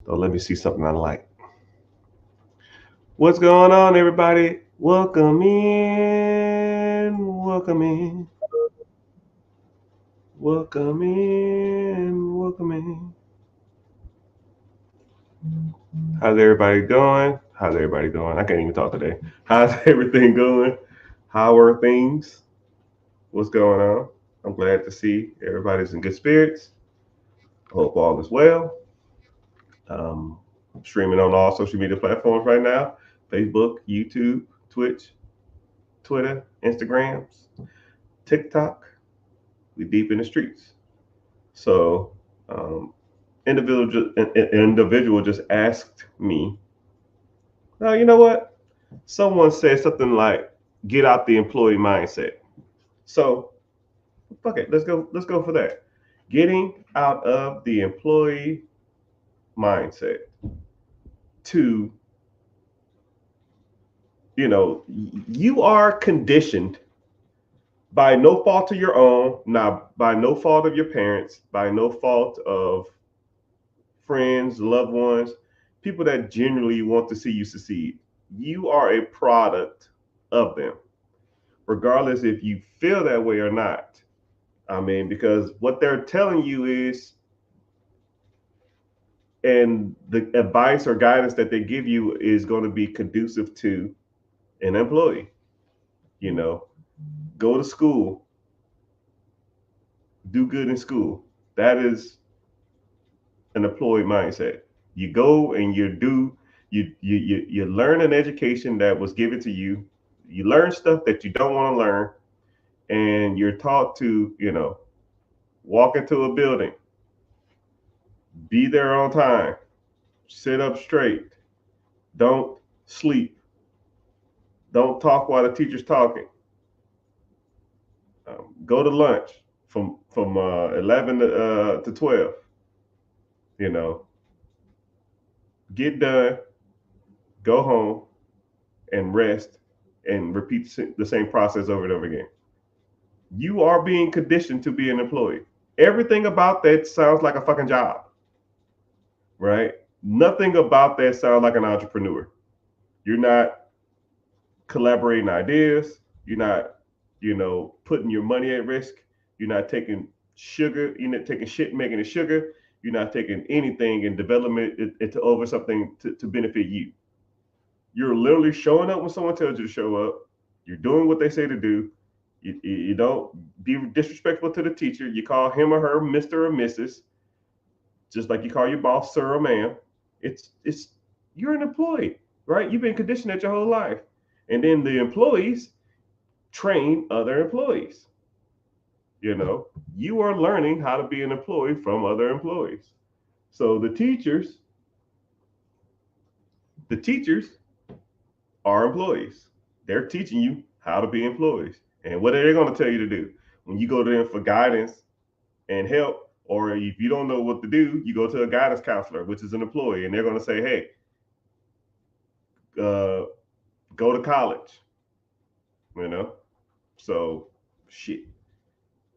So let me see something I like. What's going on, everybody? Welcome in. Welcome in. Welcome in. Welcome in. How's everybody doing? How's everybody doing? I can't even talk today. How's everything going? How are things? What's going on? I'm glad to see everybody's in good spirits. Hope all is well. Um, Streaming on all social media platforms right now: Facebook, YouTube, Twitch, Twitter, Instagrams, TikTok. We deep in the streets. So, um, individual just asked me, "Now you know what? Someone said something like, get out the employee mindset." So, fuck it. Let's go. Let's go for that. Getting out of the employee mindset to, you are conditioned by no fault of your own, not by no fault of your parents, by no fault of friends, loved ones, people that genuinely want to see you succeed. You are a product of them, regardless if you feel that way or not. I mean, because what they're telling you is, and the advice or guidance that they give you is going to be conducive to an employee. You know, go to school, do good in school. That is an employee mindset. You go and you learn an education that was given to you. You learn stuff that you don't want to learn, and you're taught to, walk into a building, be there on time, sit up straight, don't sleep, don't talk while the teacher's talking, go to lunch from 11 to 12. You know, get done, go home, and rest, and repeat the same process over and over again. You are being conditioned to be an employee. Everything about that sounds like a fucking job, right? Nothing about that sounds like an entrepreneur. You're not collaborating ideas. You're not, putting your money at risk. You're not taking sugar. You're not taking shit, making it sugar. You're not taking anything and development it to over something to benefit you. You're literally showing up when someone tells you to show up. You're doing what they say to do. You don't be disrespectful to the teacher. You call him or her Mr. or Mrs., just like you call your boss sir or ma'am. It's you're an employee, right? You've been conditioned that your whole life. And then the employees train other employees. You know, you are learning how to be an employee from other employees. So the teachers are employees. They're teaching you how to be employees. And what are they going to tell you to do? When you go to them for guidance and help, or if you don't know what to do, you go to a guidance counselor, which is an employee, and they're going to say, hey, uh, go to college, you know? So, shit.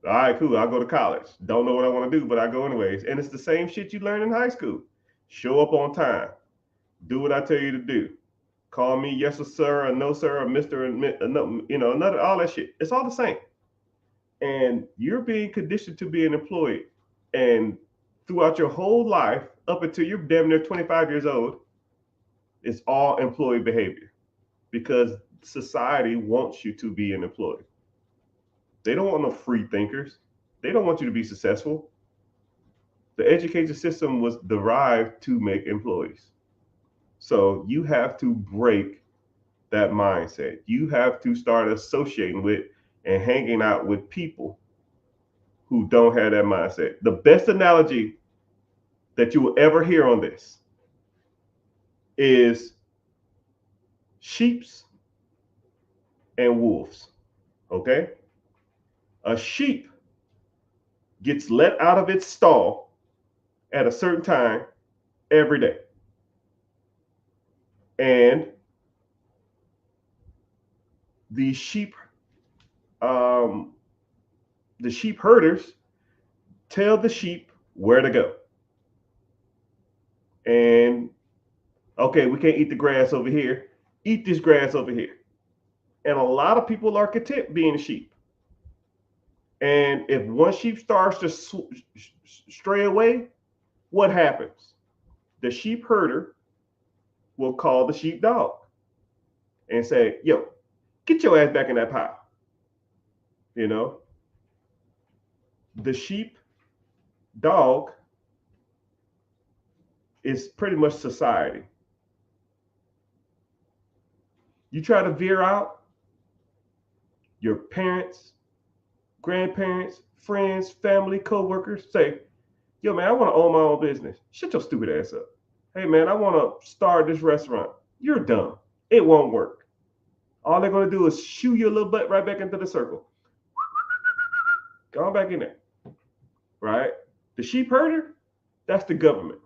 All right, cool. I'll go to college. Don't know what I want to do, but I go anyways. And it's the same shit you learn in high school. Show up on time. Do what I tell you to do. Call me yes or sir or no sir or Mister and no, another all that shit. It's all the same. And you're being conditioned to be an employee. And throughout your whole life, up until you're damn near 25 years old, it's all employee behavior because society wants you to be an employee. They don't want no free thinkers. They don't want you to be successful. The education system was derived to make employees. So you have to break that mindset. You have to start associating with and hanging out with people who don't have that mindset. The best analogy that you will ever hear on this is sheeps and wolves. Okay? A sheep gets let out of its stall at a certain time every day. And the sheep um, the sheep herders tell the sheep where to go. And okay, we can't eat the grass over here. Eat this grass over here. And a lot of people are content being sheep. And if one sheep starts to stray away, what happens? The sheep herder will call the sheepdog and say, yo, get your ass back in that pile. You know, the sheep dog is pretty much society. You try to veer out, your parents, grandparents, friends, family, co-workers say, yo, man, I want to own my own business. Shut your stupid ass up. Hey, man, I want to start this restaurant. You're dumb. It won't work. All they're going to do is shoo your little butt right back into the circle. Go on back in there. Right? The sheep herder, that's the government.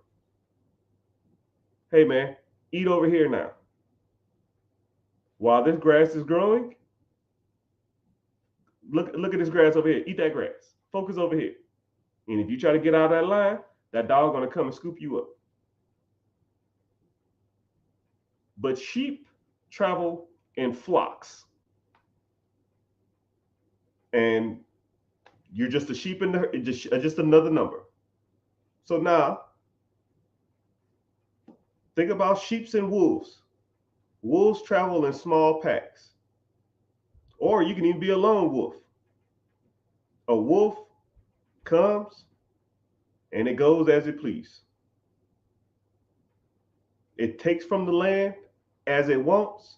Hey, man, eat over here now. While this grass is growing, look at this grass over here. Eat that grass. Focus over here. And if you try to get out of that line, that dog gonna come and scoop you up. But sheep travel in flocks. And you're just a sheep in the just another number. So now think about sheep and wolves. Wolves travel in small packs. Or you can even be a lone wolf. A wolf comes and it goes as it please. It takes from the land as it wants,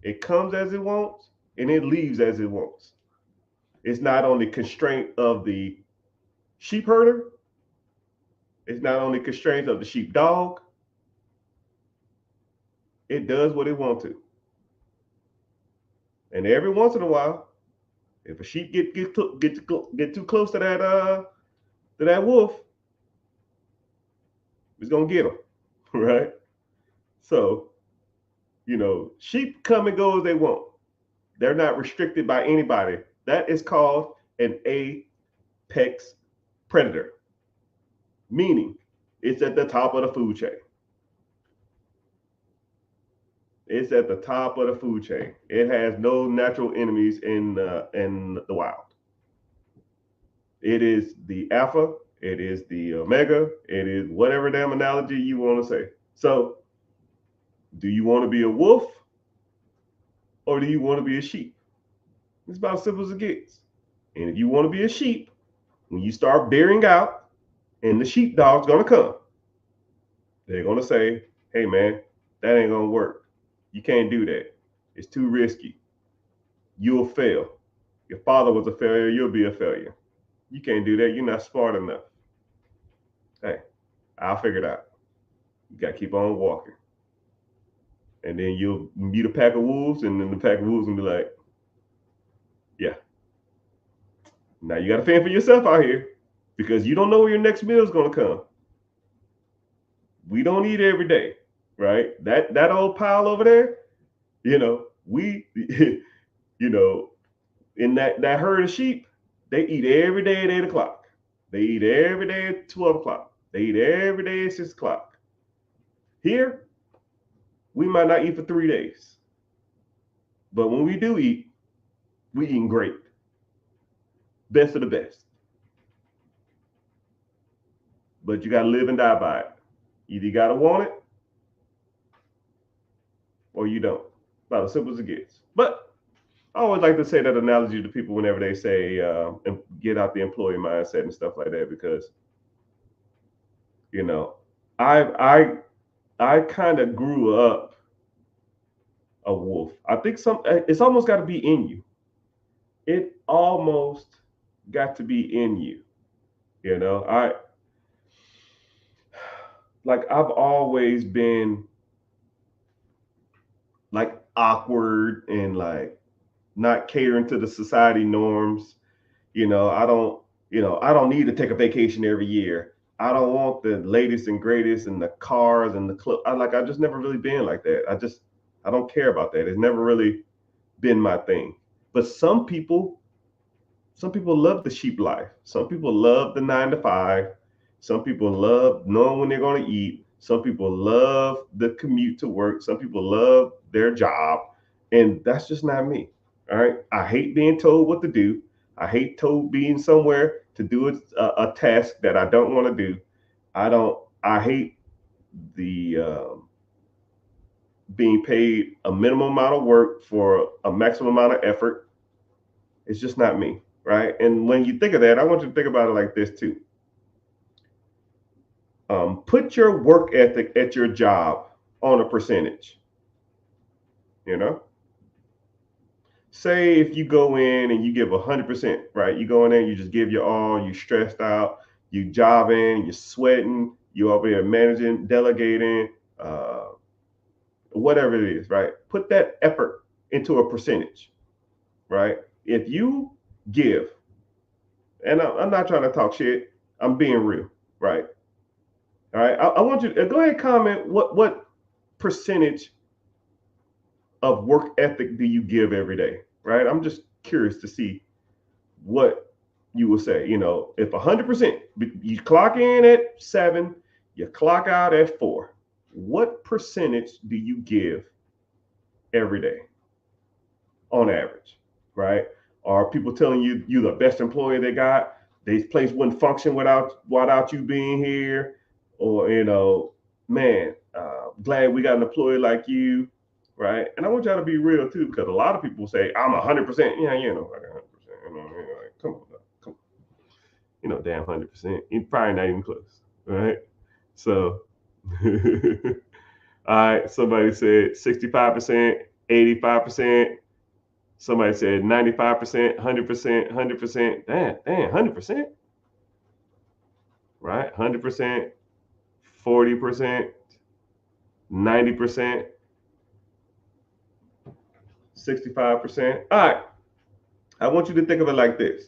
it comes as it wants, and it leaves as it wants. It's not only constraint of the sheep herder, it's not only constraints of the sheep dog, it does what it wants to. And every once in a while, if a sheep get too close to that wolf, it's gonna get him, right? So, sheep come and go as they want. They're not restricted by anybody. That is called an apex predator, meaning it's at the top of the food chain. It's at the top of the food chain. It has no natural enemies in the wild. It is the alpha. It is the omega. It is whatever damn analogy you want to say. So, do you want to be a wolf or do you want to be a sheep? It's about as simple as it gets. And if you want to be a sheep, when you start bearing out and the sheepdog's going to come, they're going to say, hey, man, that ain't going to work. You can't do that. It's too risky. You'll fail. Your father was a failure. You'll be a failure. You can't do that. You're not smart enough. Hey, I'll figure it out. You got to keep on walking. And then you'll meet a pack of wolves, and then the pack of wolves will be like, yeah. Now you got to fend for yourself out here because you don't know where your next meal is going to come. We don't eat every day, right? That old pile over there, we, in that herd of sheep, they eat every day at 8 o'clock. They eat every day at 12 o'clock. They eat every day at 6 o'clock. Here, we might not eat for 3 days. But when we do eat, we eating great. Best of the best. But you got to live and die by it. Either you got to want it or you don't. About as simple as it gets. But I always like to say that analogy to people whenever they say get out the employee mindset and stuff like that, because I kind of grew up a wolf. I think it's almost got to be in you. It almost got to be in you. I've always been like awkward and like not catering to the society norms. I don't need to take a vacation every year. I don't want the latest and greatest and the cars and the club. I just never really been like that. I don't care about that. It's never really been my thing. But some people love the sheep life. Some people love the 9 to 5. Some people love knowing when they're going to eat. Some people love the commute to work. Some people love their job. And that's just not me. All right. I hate being told what to do. I hate told being somewhere to do a task that I don't want to do. I hate the being paid a minimum amount of work for a maximum amount of effort. It's just not me. Right. And when you think of that, I want you to think about it like this too. Put your work ethic at your job on a percentage. You know, say if you go in and you give 100%, right? You go in there, you just give your all, you stressed out, you jobbing, you're sweating, you over here managing, delegating, uh, whatever it is, right? Put that effort into a percentage, right? If you give, and I'm not trying to talk shit, I'm being real, right? All right, I want you to go ahead and comment what percentage of work ethic do you give every day, right? I'm just curious to see what you will say. You know, if 100%, you clock in at 7, you clock out at 4, what percentage do you give every day on average, right? Are people telling you you're the best employee they got? This place wouldn't function without you being here, or man, glad we got an employee like you, right? And I want y'all to be real too, because a lot of people say I'm 100%. Yeah, like 100%. Like, come on, damn 100%. You're probably not even close, right? So, all right. Somebody said 65%, 85%. Somebody said 95%, 100%, 100%. Damn, 100%, right? 100%, 40%, 90%, 65%. All right. I want you to think of it like this.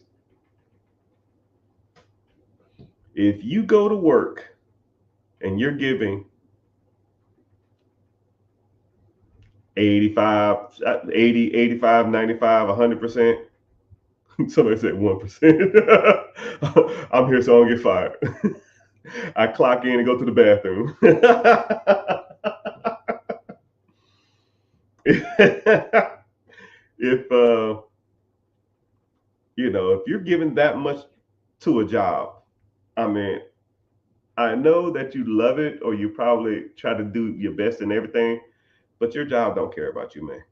If you go to work and you're giving 85, 80, 85, 95, 100%, somebody said 1%. I'm here so I don't get fired. I clock in and go to the bathroom. if if you're giving that much to a job, I mean, I know that you love it or you probably try to do your best in everything, but your job don't care about you, man.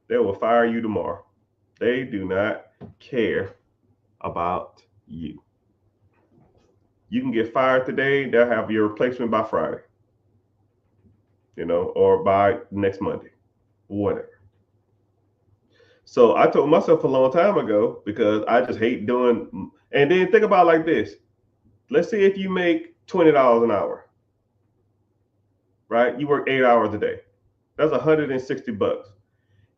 They will fire you tomorrow. They do not care about you. You can get fired today, they'll have your replacement by Friday, or by next Monday, whatever. So I told myself a long time ago, because I just hate doing, and then think about it like this. Let's say if you make $20 an hour, right? You work 8 hours a day. That's $160.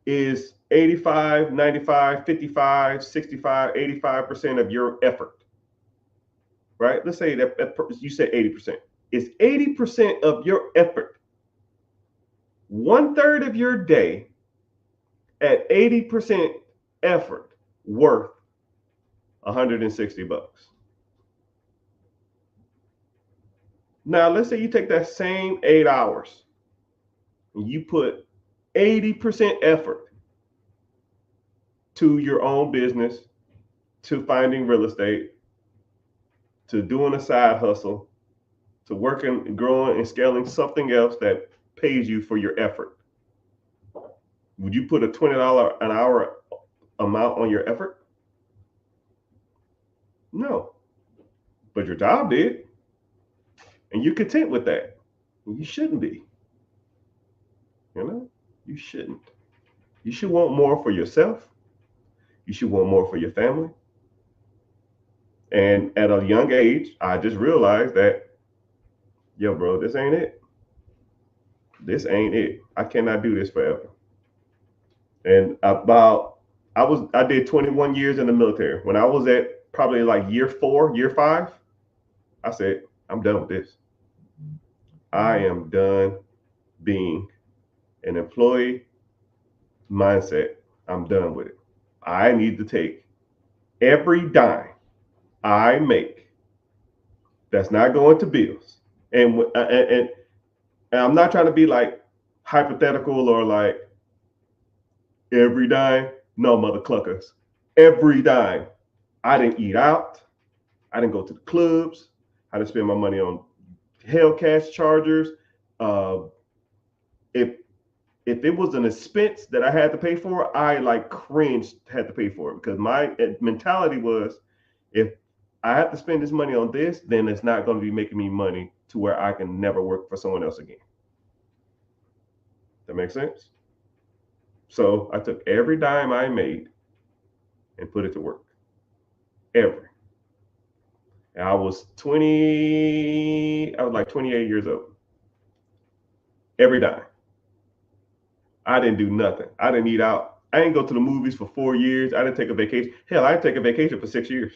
Is 85, 95, 55, 65, 85% of your effort, right? Let's say that you said 80%. Is 80% of your effort, 1/3 of your day at 80% effort, worth $160? Now, let's say you take that same 8 hours and you put 80% effort to your own business, to finding real estate, to doing a side hustle, to working, growing, and scaling something else that pays you for your effort. Would you put a $20 an hour amount on your effort? No. But your job did. And you're content with that. You shouldn't be. You shouldn't. You should want more for yourself. You should want more for your family. And at a young age, I just realized that, yo, bro, this ain't it. This ain't it. I cannot do this forever. And I did 21 years in the military. When I was at probably like year 4, year 5, I said, I'm done with this. I am done being an employee mindset. I'm done with it. I need to take every dime I make That's not going to bills. And I'm not trying to be like hypothetical or like every dime. No, mother cluckers. Every dime. I didn't eat out. I didn't go to the clubs. I didn't spend my money on Hellcat chargers. Uh, if if it was an expense that I had to pay for, I like cringed had to pay for it because my mentality was, if I have to spend this money on this, then it's not going to be making me money to where I can never work for someone else again. That makes sense? So I took every dime I made and put it to work. Every. And I was like 28 years old. Every dime. I didn't do nothing. I didn't eat out. I didn't go to the movies for 4 years. I didn't take a vacation. Hell, I didn't take a vacation for 6 years.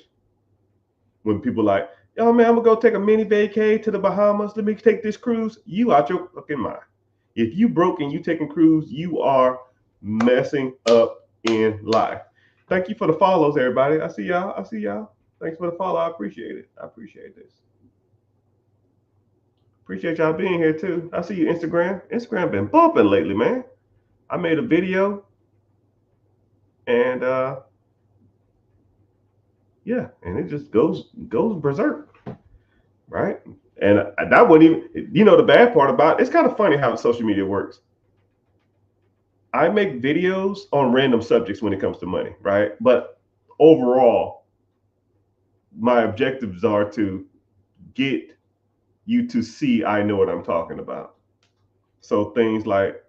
When people like, yo, man, I'm gonna go take a mini vacay to the Bahamas. Let me take this cruise. You out your fucking mind. If you broke and you taking cruise, you are messing up in life. Thank you for the follows, everybody. I see y'all. Thanks for the follow. I appreciate it. I appreciate this. Appreciate y'all being here too. I see you, Instagram. Instagram been bumping lately, man. I made a video and yeah, and it just goes berserk, right? And that wouldn't even, the bad part about it, it's kind of funny how social media works. I make videos on random subjects when it comes to money, right? But overall, my objectives are to get you to see I know what I'm talking about. So things like,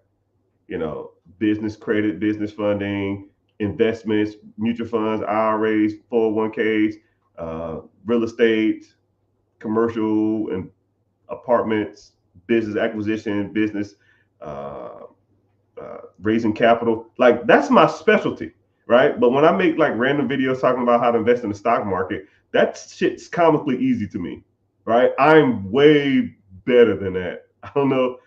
business credit, business funding, investments, mutual funds, IRAs, 401ks, real estate, commercial and apartments, business acquisition, business raising capital. Like that's my specialty, right? But when I make like random videos talking about how to invest in the stock market, that shit's comically easy to me, right? I'm way better than that. I don't know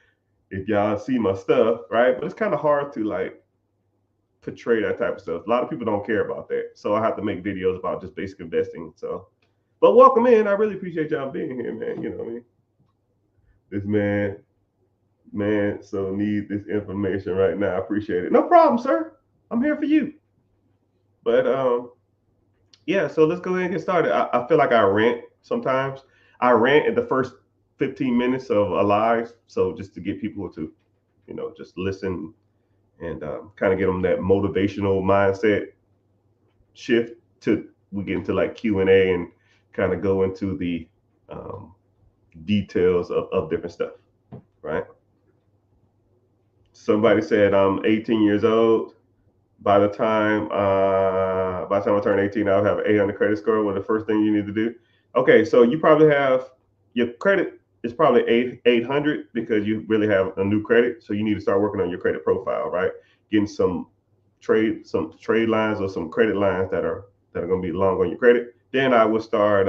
if y'all see my stuff, right? But it's kind of hard to like portray that type of stuff. A lot of people don't care about that. So I have to make videos about just basic investing. So, but welcome in. I really appreciate y'all being here, man. You know what I mean? This man, so need this information right now. I appreciate it. No problem, sir. I'm here for you. But yeah, so let's go ahead and get started. I feel like I rant sometimes. I rant at the first 15 minutes of a live. So just to get people to, just listen and kind of get them that motivational mindset shift to we get into like Q&A and kind of go into the details of different stuff, right? Somebody said I'm 18 years old. By the time I turn 18, I'll have an 800 credit score. What the first thing you need to do? Okay, so you probably have your credit is probably 800 because you really have a new credit. So you need to start working on your credit profile, right? Getting some trade lines or some credit lines that are going to be long on your credit. Then I would start.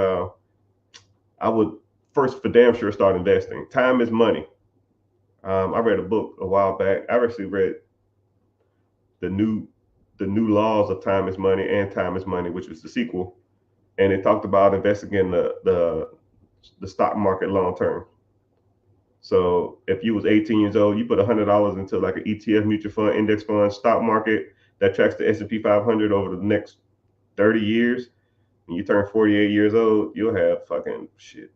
I would first for damn sure start investing. Time is money. I read a book a while back. I actually read the new laws of time is money and time is money, which was the sequel, and it talked about investing in the stock market long term. So if you was 18 years old, you put $100 into like an ETF, mutual fund, index fund, stock market that tracks the S&P 500 over the next 30 years. When you turn 48 years old, you'll have fucking shit,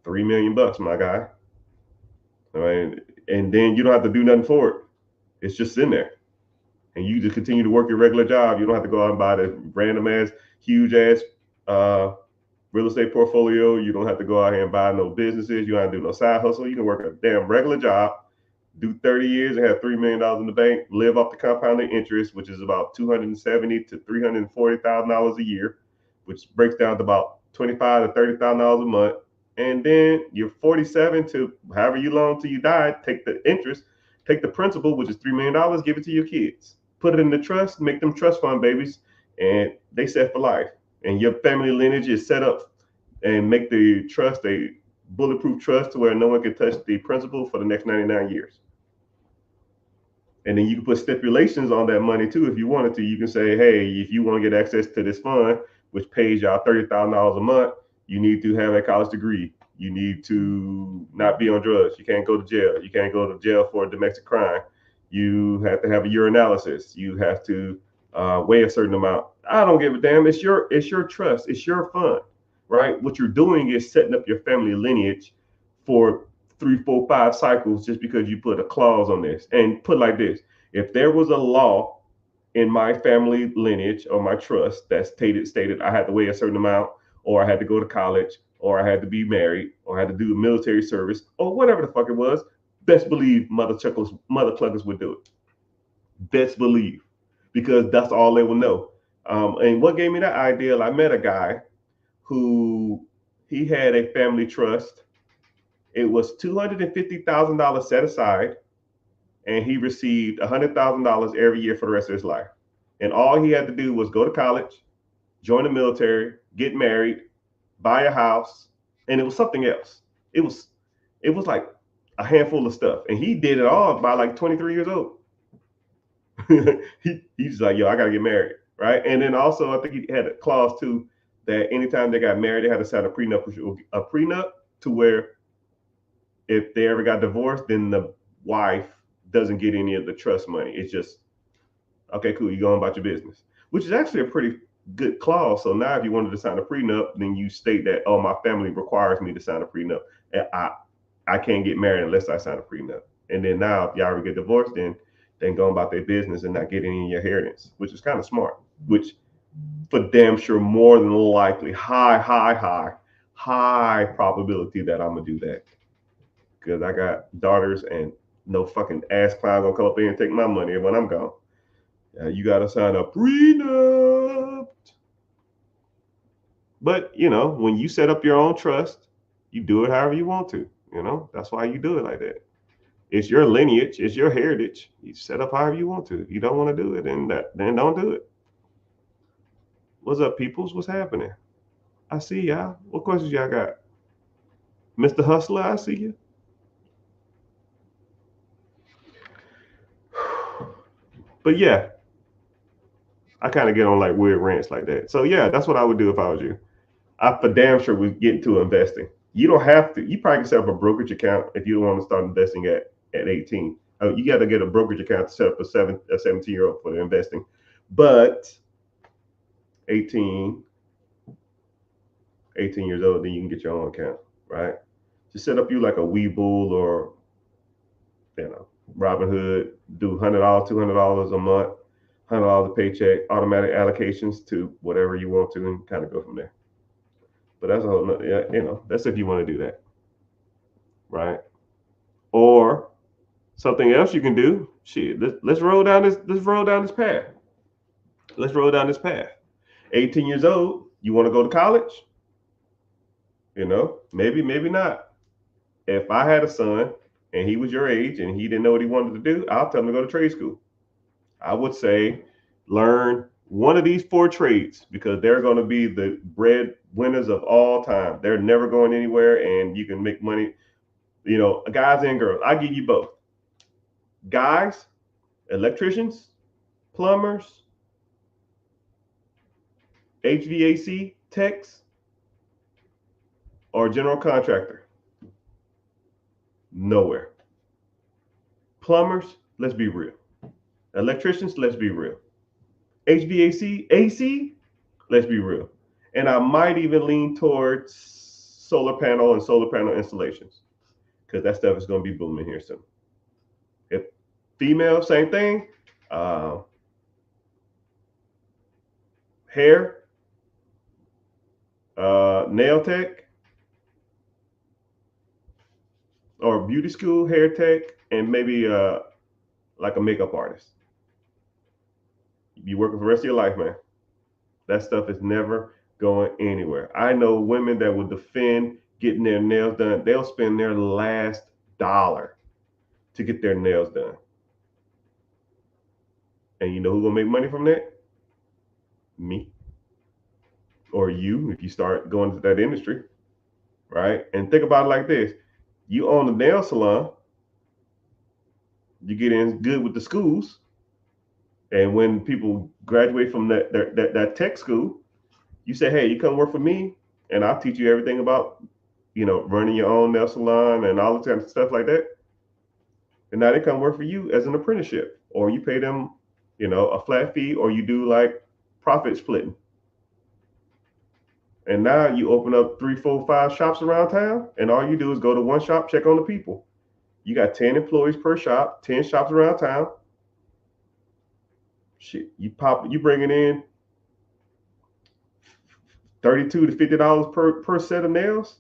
$3 million, my guy. I mean, and then you don't have to do nothing for it. It's just in there. And you just continue to work your regular job. You don't have to go out and buy the random ass, huge ass real estate portfolio. You don't have to go out here and buy no businesses. You don't have to do no side hustle. You can work a damn regular job, do 30 years and have $3 million in the bank, live off the compounding interest, which is about $270,000 to $340,000 a year, which breaks down to about $25,000 to $30,000 a month. And then you're 47 to however you long till you die, take the interest, take the principal, which is $3 million, give it to your kids. Put it in the trust, make them trust fund babies, and they set for life. And your family lineage is set up and make the trust a bulletproof trust to where no one can touch the principal for the next 99 years. And then you can put stipulations on that money too if you wanted to. You can say, hey, if you want to get access to this fund, which pays y'all $30,000 a month, You need to have a college degree. You need to not be on drugs. You can't go to jail. You can't go to jail for a domestic crime. You have to have a urinalysis. You have to weigh a certain amount. I don't give a damn. It's your trust. It's your fund, right? What you're doing is setting up your family lineage for 3, 4, 5 cycles just because you put a clause on this. And put like this: if there was a law in my family lineage or my trust that stated I had to weigh a certain amount, or I had to go to college, or I had to be married, or I had to do military service, or whatever the fuck it was, best believe mother cluckers would do it. Best believe, because that's all they will know. And what gave me that idea? I met a guy who he had a family trust. It was $250,000 set aside, and he received $100,000 every year for the rest of his life. And all he had to do was go to college, join the military, get married, buy a house, and it was something else. It was like a handful of stuff, and he did it all by like 23 years old. He's like, yo, I gotta get married, right? And then also, I think he had a clause too that anytime they got married, they had to sign a prenup to where if they ever got divorced, then the wife doesn't get any of the trust money. It's just okay, cool, you going about your business, which is actually a pretty good clause. So now, if you wanted to sign a prenup, then you state that, oh, my family requires me to sign a prenup, and I can't get married unless I sign a prenup. And then now, if y'all ever get divorced, then going about their business and not getting any inheritance, which is kind of smart. Which, for damn sure, more than likely, high probability that I'm gonna do that because I got daughters and no fucking ass clown gonna come up here and take my money when I'm gone. You gotta sign a prenup. But when you set up your own trust, you do it however you want to. That's why you do it like that. It's your lineage, it's your heritage. You set up however you want to. If you don't want to do it, then don't do it. What's up, peoples? What's happening? I see y'all. What questions y'all got? Mr. Hustler, I see you. But yeah, I kind of get on like weird rants like that. So yeah, that's what I would do if I was you. I for damn sure would get into investing. You don't have to. You probably can set up a brokerage account if you don't want to start investing at 18. You got to get a brokerage account to set up a 17-year-old for the investing. But 18, 18 years old, then you can get your own account, right? Just set up you like a Webull or Robinhood. Do $100, $200 a month, $100 a paycheck, automatic allocations to whatever you want to, and kind of go from there. But that's a whole nother, that's if you want to do that, right? Or something else you can do. Shit, let's roll down this. Let's roll down this path. Let's roll down this path. 18 years old, you want to go to college? Maybe, maybe not. If I had a son and he was your age and he didn't know what he wanted to do, I'll tell him to go to trade school. I would say learn one of these 4 trades because they're going to be the bread winners of all time. They're never going anywhere, and you can make money. Guys and girls. I give you both. Guys, electricians, plumbers, HVAC techs, or general contractor. Nowhere. Plumbers, let's be real. Electricians, let's be real. HVAC, AC, let's be real. And I might even lean towards solar panel and solar panel installations because that stuff is going to be booming here soon. If female, same thing. Hair, nail tech, or beauty school, hair tech, and maybe like a makeup artist. You working for the rest of your life, man. That stuff is never going anywhere. I know women that will defend getting their nails done. They'll spend their last dollar to get their nails done. And you know who's gonna make money from that? Me. Or you, if you start going to that industry, right? And think about it like this. You own a nail salon, you get in good with the schools, and when people graduate from that tech school, you say, hey, you come work for me, and I'll teach you everything about, running your own nail salon and all the kind of stuff like that. And now they come work for you as an apprenticeship, or you pay them, a flat fee, or you do like profit splitting. And now you open up 3, 4, 5 shops around town, and all you do is go to one shop, check on the people. You got 10 employees per shop, 10 shops around town. Shit, you bringing in $32 to $50 per set of nails.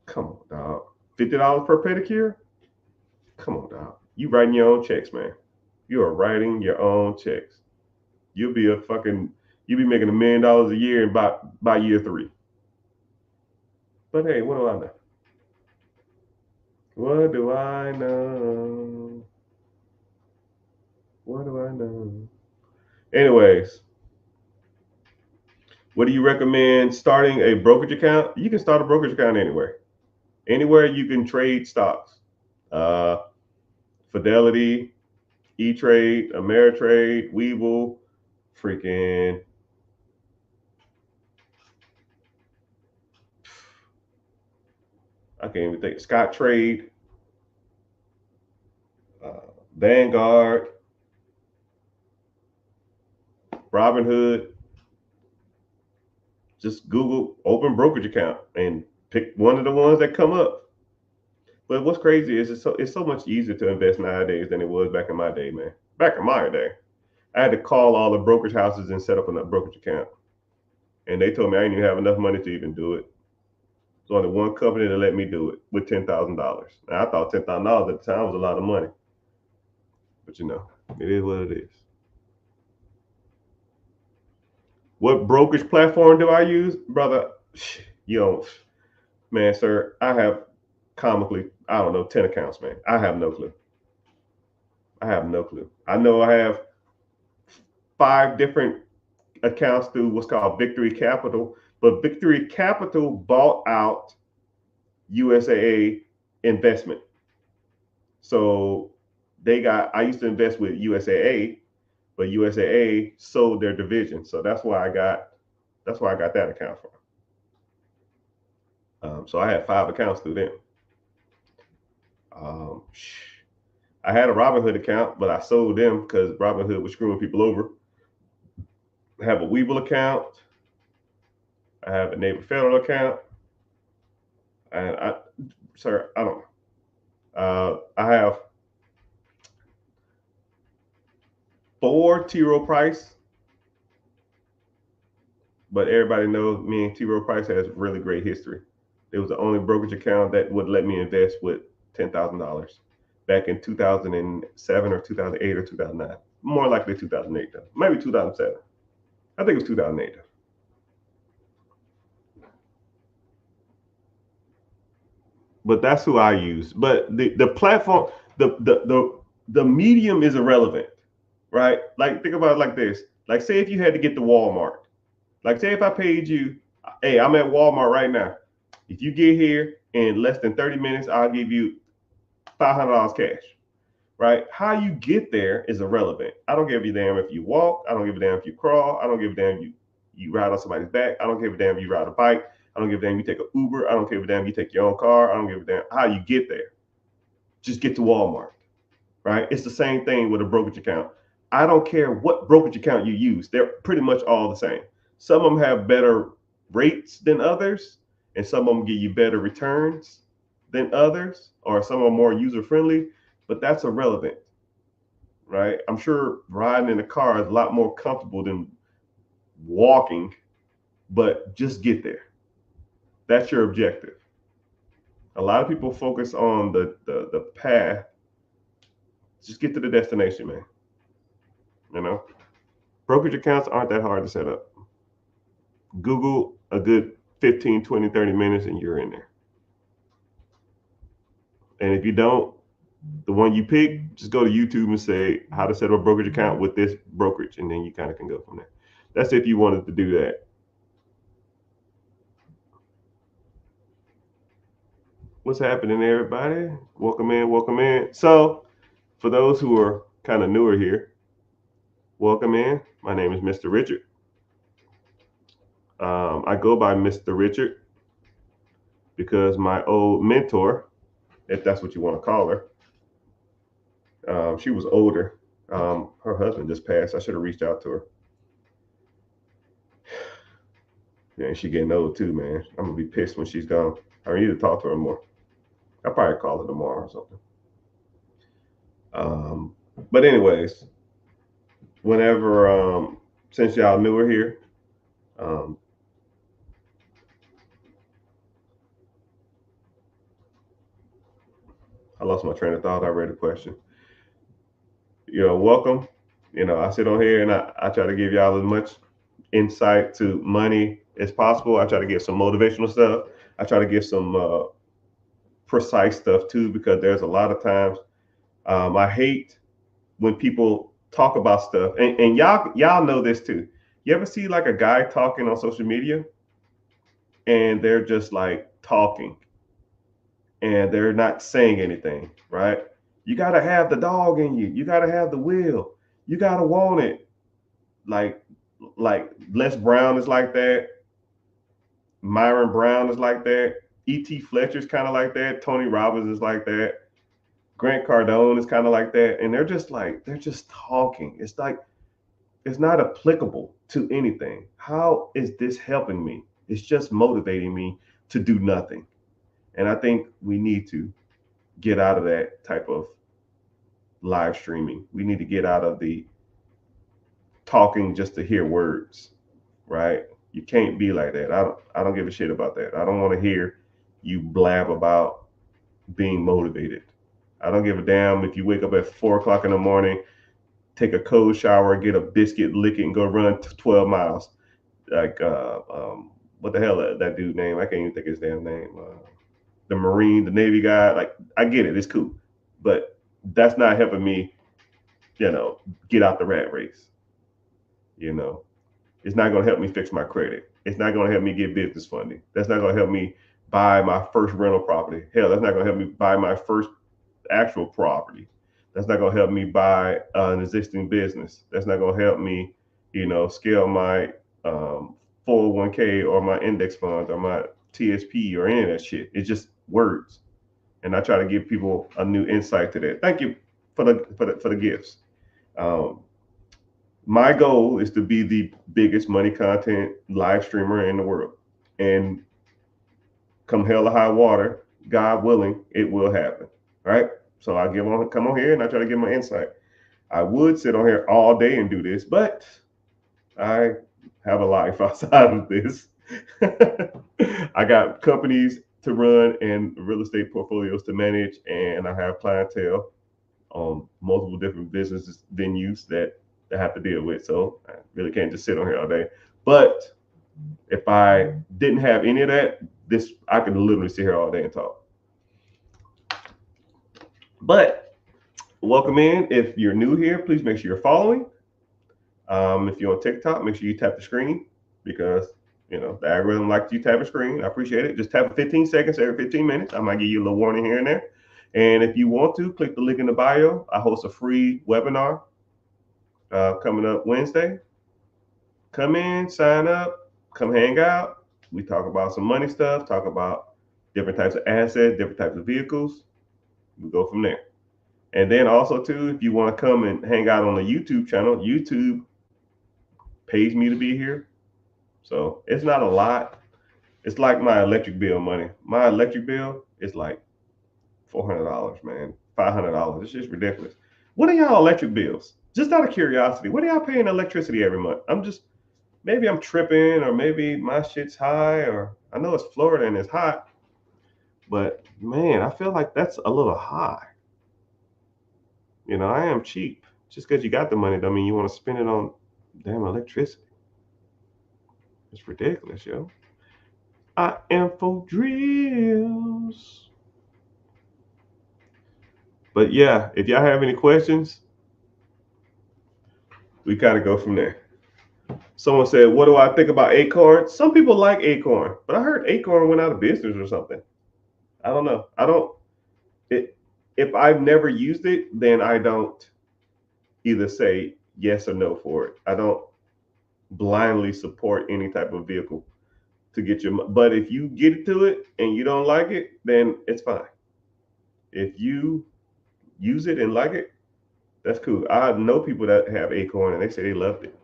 Come on, dog. $50 per pedicure. Come on, dog. You writing your own checks, man. You are writing your own checks. You'll be making $1 million a year by year 3. But hey, what do I know? What do I know? What do I know? Anyways, what do you recommend starting a brokerage account? You can start a brokerage account anywhere. Anywhere you can trade stocks. Fidelity, E-Trade, Ameritrade, Webull, freaking I can't even think. Scottrade, Vanguard, Robinhood. Just Google open brokerage account and pick one of the ones that come up. But what's crazy is it's so much easier to invest nowadays than it was back in my day, man. Back in my day, I had to call all the brokerage houses and set up a brokerage account, and they told me I didn't even have enough money to even do it. There's only one company that let me do it with $10,000. Now I thought $10,000 at the time was a lot of money, but it is what it is. What brokerage platform do I use, brother? You don't, man, sir. I have comically, I don't know, 10 accounts, man. I have no clue. I have no clue. I know I have 5 different accounts through what's called Victory Capital, but Victory Capital bought out USAA Investment. So I used to invest with USAA, but USAA sold their division. So that's why I got that account from. So I had 5 accounts through them. I had a Robinhood account, but I sold them because Robinhood was screwing people over. I have a Webull account. I have a Neighbor Federal account. And I don't know. I have 4 T. Rowe Price, but everybody knows me and T. Rowe Price has really great history. It was the only brokerage account that would let me invest with $10,000 back in 2007 or 2008 or 2009. More likely 2008 though. Maybe 2007. I think it was 2008 though. But that's who I use. But the platform, the medium is irrelevant, right? Like think about it like this. Like say if you had to get to Walmart. Like say if I paid you, hey, I'm at Walmart right now. If you get here in less than 30 minutes, I'll give you $500 cash. Right? How you get there is irrelevant. I don't give a damn if you walk. I don't give a damn if you crawl. I don't give a damn if you ride on somebody's back. I don't give a damn if you ride a bike. I don't give a damn if you take an Uber. I don't give a damn if you take your own car. I don't give a damn how you get there. Just get to Walmart. Right? It's the same thing with a brokerage account. I don't care what brokerage account you use. They're pretty much all the same. Some of them have better rates than others, and some of them give you better returns than others, or some are more user friendly, but that's irrelevant, right? I'm sure riding in a car is a lot more comfortable than walking, but just get there. That's your objective. A lot of people focus on the path. Just get to the destination, man. Brokerage accounts aren't that hard to set up. Google a good 15, 20, 30 minutes and you're in there. And if you don't, the one you pick, just go to YouTube and say how to set up a brokerage account with this brokerage, and then you kind of can go from there. That's if you wanted to do that. What's happening, everybody? Welcome in, welcome in. So, for those who are kind of newer here, welcome in. My name is Mr. Richard. I go by Mr. Richard because my old mentor, if that's what you want to call her, she was older. Her husband just passed. I should have reached out to her. Yeah, she getting old too, man. I'm gonna be pissed when she's gone. I need to talk to her more. I'll probably call her tomorrow or something. Um, but anyways, whenever since y'all knew her here, um, I lost my train of thought. I read the question. Welcome. I sit on here and I try to give y'all as much insight to money as possible. I try to give some motivational stuff. I try to give some precise stuff too, because there's a lot of times I hate when people talk about stuff, and y'all know this too. You ever see like a guy talking on social media, and they're just like talking, and they're not saying anything, right? You gotta have the dog in you. You gotta have the will. You gotta want it. Like like Les Brown is like that. Myron Brown is like that. E.T. Fletcher's kind of like that. Tony Robbins is like that. Grant Cardone is kind of like that. And they're just talking. It's like, it's not applicable to anything. How is this helping me? It's just motivating me to do nothing. And I think we need to get out of that type of live streaming. We need to get out of the talking just to hear words, right? You can't be like that. I don't give a shit about that. I don't want to hear you blab about being motivated. I don't give a damn if you wake up at 4 o'clock in the morning, take a cold shower, get a biscuit, lick it, and go run 12 miles. Like, what the hell that dude name? I can't even think of his damn name. The Marine, the Navy guy. Like, I get it, it's cool, but that's not helping me, get out the rat race. You know, it's not going to help me fix my credit. It's not going to help me get business funding. That's not going to help me buy my first rental property. Hell, that's not going to help me buy my first actual property. That's not going to help me buy an existing business. That's not going to help me, scale my 401k or my index funds or my TSP or any of that shit. It's just words. And I try to give people a new insight to that. Thank you for the gifts. Um, my goal is to be the biggest money content live streamer in the world. And come hell or high water, God willing, it will happen. Right? So I come on here and I try to give my insight. I would sit on here all day and do this, but I have a life outside of this. I got companies to run and real estate portfolios to manage, and I have clientele on multiple different business venues that I have to deal with. So I really can't just sit on here all day. But if I didn't have any of that, I could literally sit here all day and talk. But welcome in. If you're new here, please make sure you're following. If you're on TikTok, make sure you tap the screen, because the algorithm likes you tap a screen. I appreciate it. Just tap it 15 seconds every 15 minutes. I might give you a little warning here and there. And if you want to, click the link in the bio. I host a free webinar coming up Wednesday. Come in, sign up, come hang out. We talk about some money stuff, talk about different types of assets, different types of vehicles. We go from there. And then also too, if you want to come and hang out on the YouTube channel, YouTube pays me to be here. So it's not a lot. It's like my electric bill money. My electric bill is like $400, man. $500. It's just ridiculous. What are y'all electric bills? Just out of curiosity, what are y'all paying electricity every month? Maybe I'm tripping, or maybe my shit's high, or I know it's Florida and it's hot, but man, I feel like that's a little high. I am cheap. Just because you got the money don't mean you want to spend it on damn electricity. It's ridiculous, yo. I am for drills. But yeah, if y'all have any questions, we kind of go from there. Someone said, what do I think about Acorn? Some people like Acorn, but I heard Acorn went out of business or something. I don't know. If I've never used it, then I don't either say yes or no for it. I don't blindly support any type of vehicle to get your. But if you get to it and you don't like it, then it's fine. If you use it and like it, that's cool. I know people that have Acorn and they say they loved it.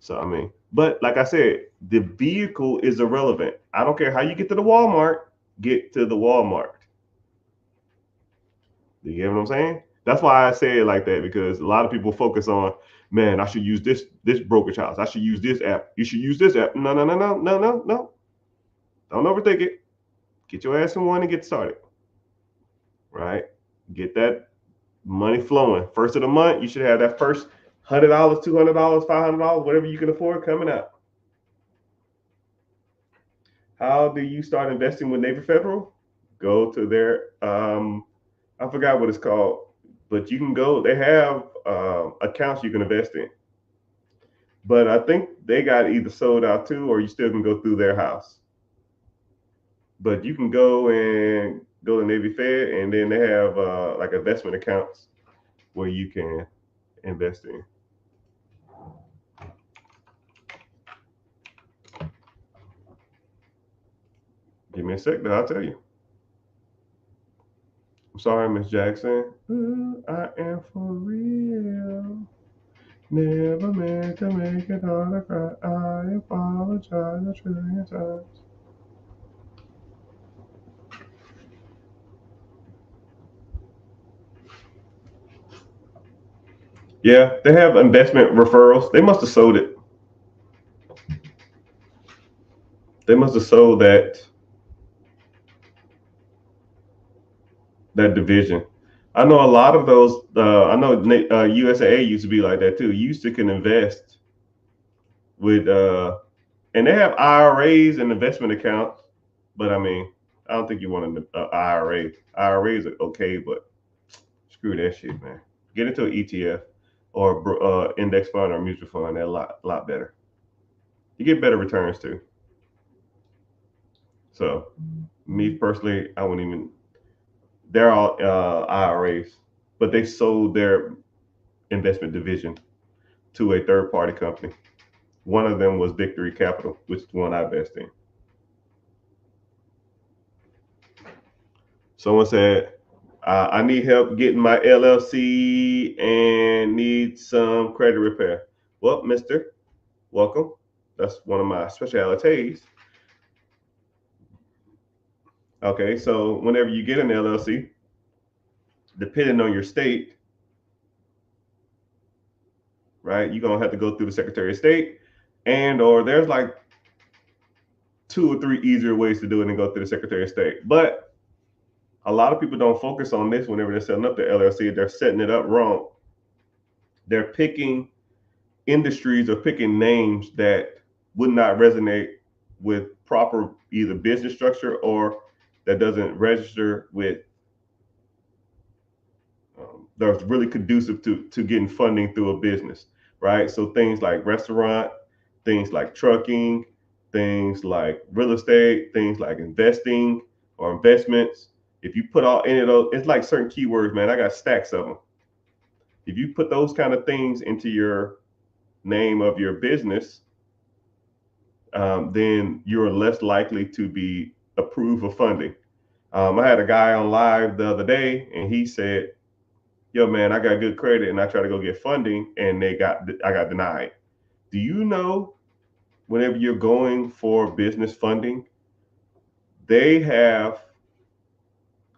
So I mean, but like I said, the vehicle is irrelevant. I don't care how you get to the Walmart. Get to the Walmart. You get what I'm saying? That's why I say it like that, because a lot of people focus on, man, I should use this brokerage house. I should use this app. You should use this app. No, no, no, no, no, no, no. Don't overthink it. Get your ass in one and get started. Right? Get that money flowing. First of the month, you should have that first $100, $200, $500, whatever you can afford coming out. How do you start investing with Navy Federal? Go to their I forgot what it's called, but you can go. They have accounts you can invest in. But I think they got either sold out too, or you still can go through their house. But you can go to Navy Fed, and then they have like investment accounts where you can invest in. Give me a sec, though. I'll tell you. I'm sorry, Miss Jackson. Ooh, I am for real. Never meant to make it all a cry. I apologize a trillion times. Yeah, they have investment referrals. They must have sold it. They must have sold that division. I know a lot of those. I know USAA used to be like that too. You used to can invest with, and they have IRAs and investment accounts. But I mean, I don't think you want an IRA. IRAs are okay, but screw that shit, man. Get into an ETF or index fund or mutual fund. They're a lot better. You get better returns too. So, me personally, I wouldn't even. They're all IRAs, but they sold their investment division to a third party company. One of them was Victory Capital, which is the one I invest in. Someone said, I need help getting my LLC and need some credit repair. Well, mister, welcome. That's one of my specialities. Okay, so whenever you get an LLC, depending on your state, right, you're gonna have to go through the Secretary of State, and or there's like 2 or 3 easier ways to do it and go through the Secretary of State. But a lot of people don't focus on this whenever they're setting up their LLC. They're setting it up wrong. They're picking industries or picking names that would not resonate with proper either business structure or that doesn't register with that's really conducive to getting funding through a business, right? So things like restaurant, things like trucking, things like real estate, things like investing or investments. If you put all any of those, it's like certain keywords, man. I got stacks of them. If you put those kind of things into your name of your business, then you're less likely to be approved for funding. I had a guy on live the other day, and he said, "Yo, man, I got good credit, and I try to go get funding, and I got denied." Do you know whenever you're going for business funding, they have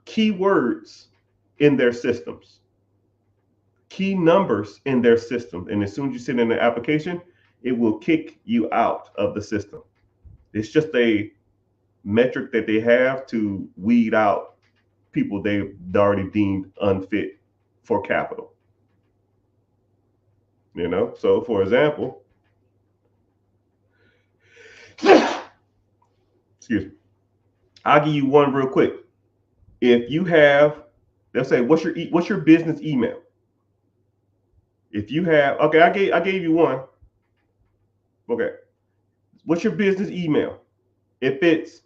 keywords in their systems, key numbers in their system, and as soon as you send in the application, it will kick you out of the system. It's just a metric that they have to weed out people they already deemed unfit for capital. So for example, excuse me, I'll give you one real quick. If you have, they'll say, what's your business email? If you have, okay, I gave you one. Okay, what's your business email? If it's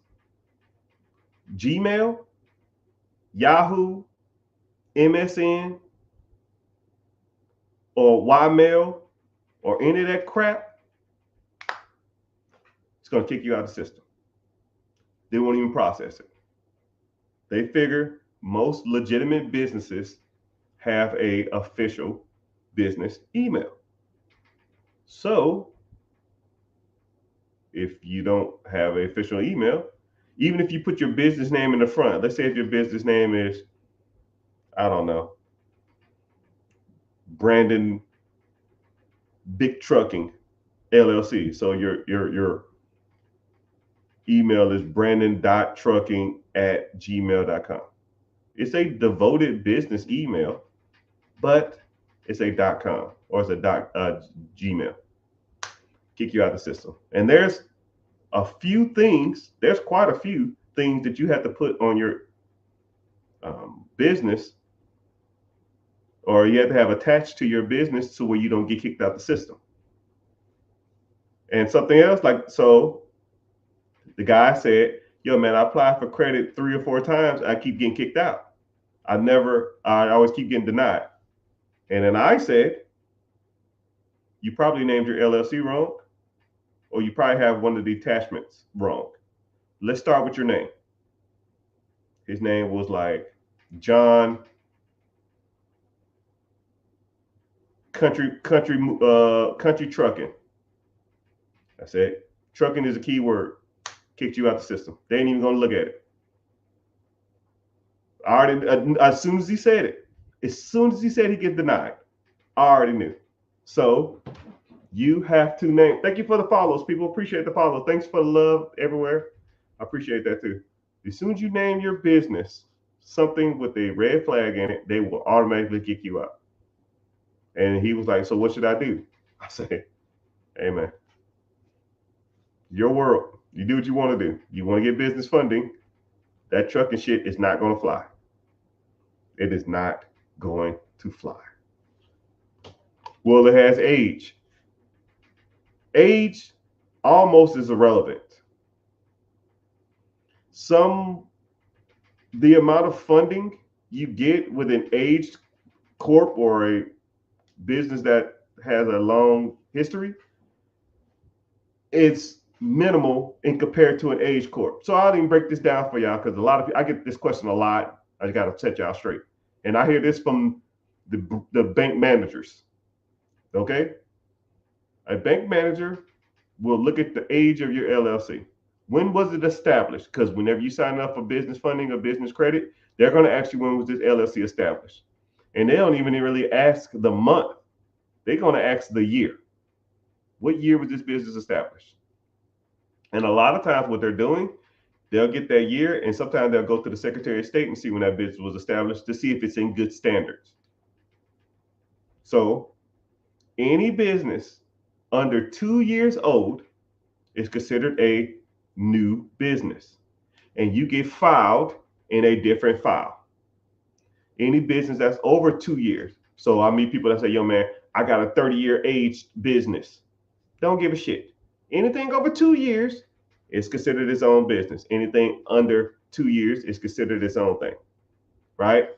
Gmail, Yahoo, MSN, or Ymail, or any of that crap, it's gonna kick you out of the system. they won't even process it. They figure most legitimate businesses have a official business email. So if you don't have an official email, even if you put your business name in the front, let's say if your business name is, I don't know, Brandon Big Trucking LLC. So your email is brandon.trucking@gmail.com. It's a devoted business email, but it's a .com or it's a Gmail. Kick you out of the system. And there's quite a few things that you have to put on your business, or you have to have attached to your business so where you don't get kicked out the system. And something else, like, so the guy said, yo, man, I applied for credit 3 or 4 times. I keep getting kicked out. I always keep getting denied. And then I said, you probably named your LLC wrong, or you probably have one of the attachments wrong. Let's start with your name. His name was like John Country Trucking. I said, trucking is a key word. Kicked you out the system. They ain't even gonna look at it. I already, as soon as he said it, as soon as he said he get denied, I already knew. So you have to name. Thank you for the follows, people. Appreciate the follow. Thanks for the love everywhere. I appreciate that too. As soon as you name your business something with a red flag in it, they will automatically kick you out. And he was like, so what should I do? I said, hey man, your world. You do what you want to do. You want to get business funding. That trucking shit is not going to fly. It is not going to fly. Well, it has age. Age almost is irrelevant. The amount of funding you get with an aged corp or a business that has a long history, it's minimal in compared to an age corp. So I'll even break this down for y'all because a lot of people, I get this question a lot. I got to set y'all straight. And I hear this from the bank managers. Okay? A bank manager will look at the age of your LLC. When was it established? Because whenever you sign up for business funding or business credit, they're going to ask you when was this LLC established. And they don't even really ask the month. They're going to ask the year. What year was this business established? And a lot of times what they're doing, they'll get that year, and sometimes they'll go to the Secretary of State and see when that business was established to see if it's in good standards. So any business under 2 years old is considered a new business, and you get filed in a different file. Any business that's over 2 years. So I meet people that say, yo, man, I got a 30-year aged business. Don't give a shit. Anything over 2 years is considered its own business. Anything under 2 years is considered its own thing, right?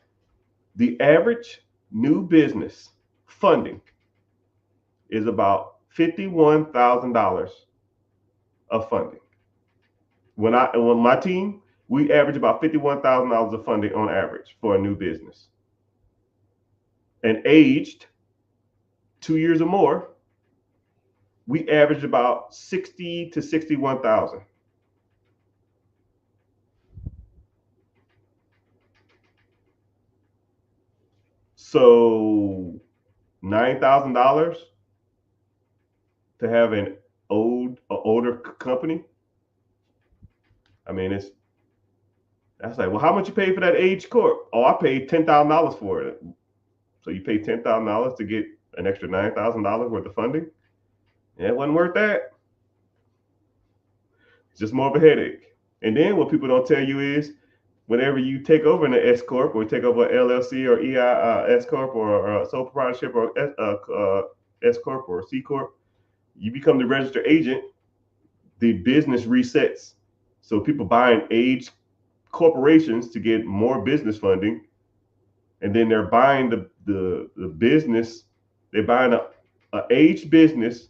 The average new business funding is about $51,000 of funding. When my team, we average about $51,000 of funding on average for a new business. And aged 2 years or more, we average about 60 to 61,000. So $9,000 to have an older company. I mean, that's like, well, how much you pay for that age corp? Oh, I paid $10,000 for it. So you pay $10,000 to get an extra $9,000 worth of funding? Yeah, it wasn't worth that. It's just more of a headache. And then what people don't tell you is, whenever you take over an S corp or take over an LLC or S corp or sole proprietorship or S corp or C corp, you become the registered agent. The business resets. So people buying aged corporations to get more business funding, and then they're buying the business. They're buying a aged business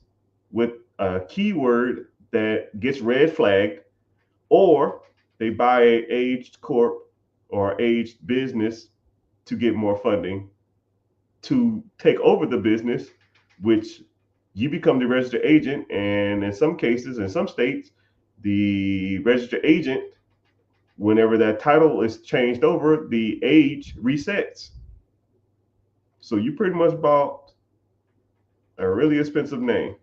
with a keyword that gets red flagged, or They buy a aged corp or aged business to get more funding to take over the business, which you become the registered agent. And in some cases, in some states, the registered agent, whenever that title is changed over, the age resets. So you pretty much bought a really expensive name.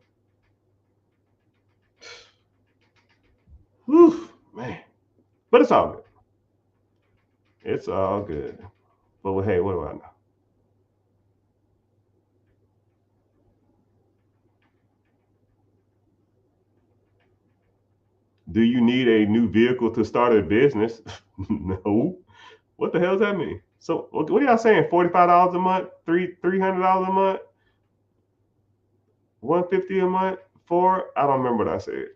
Whew, man. But it's all good. It's all good. But hey, what do I know? Do you need a new vehicle to start a business? No. What the hell does that mean? So what are y'all saying? $45 a month, $300 a month, 150 a month, for I don't remember what I said.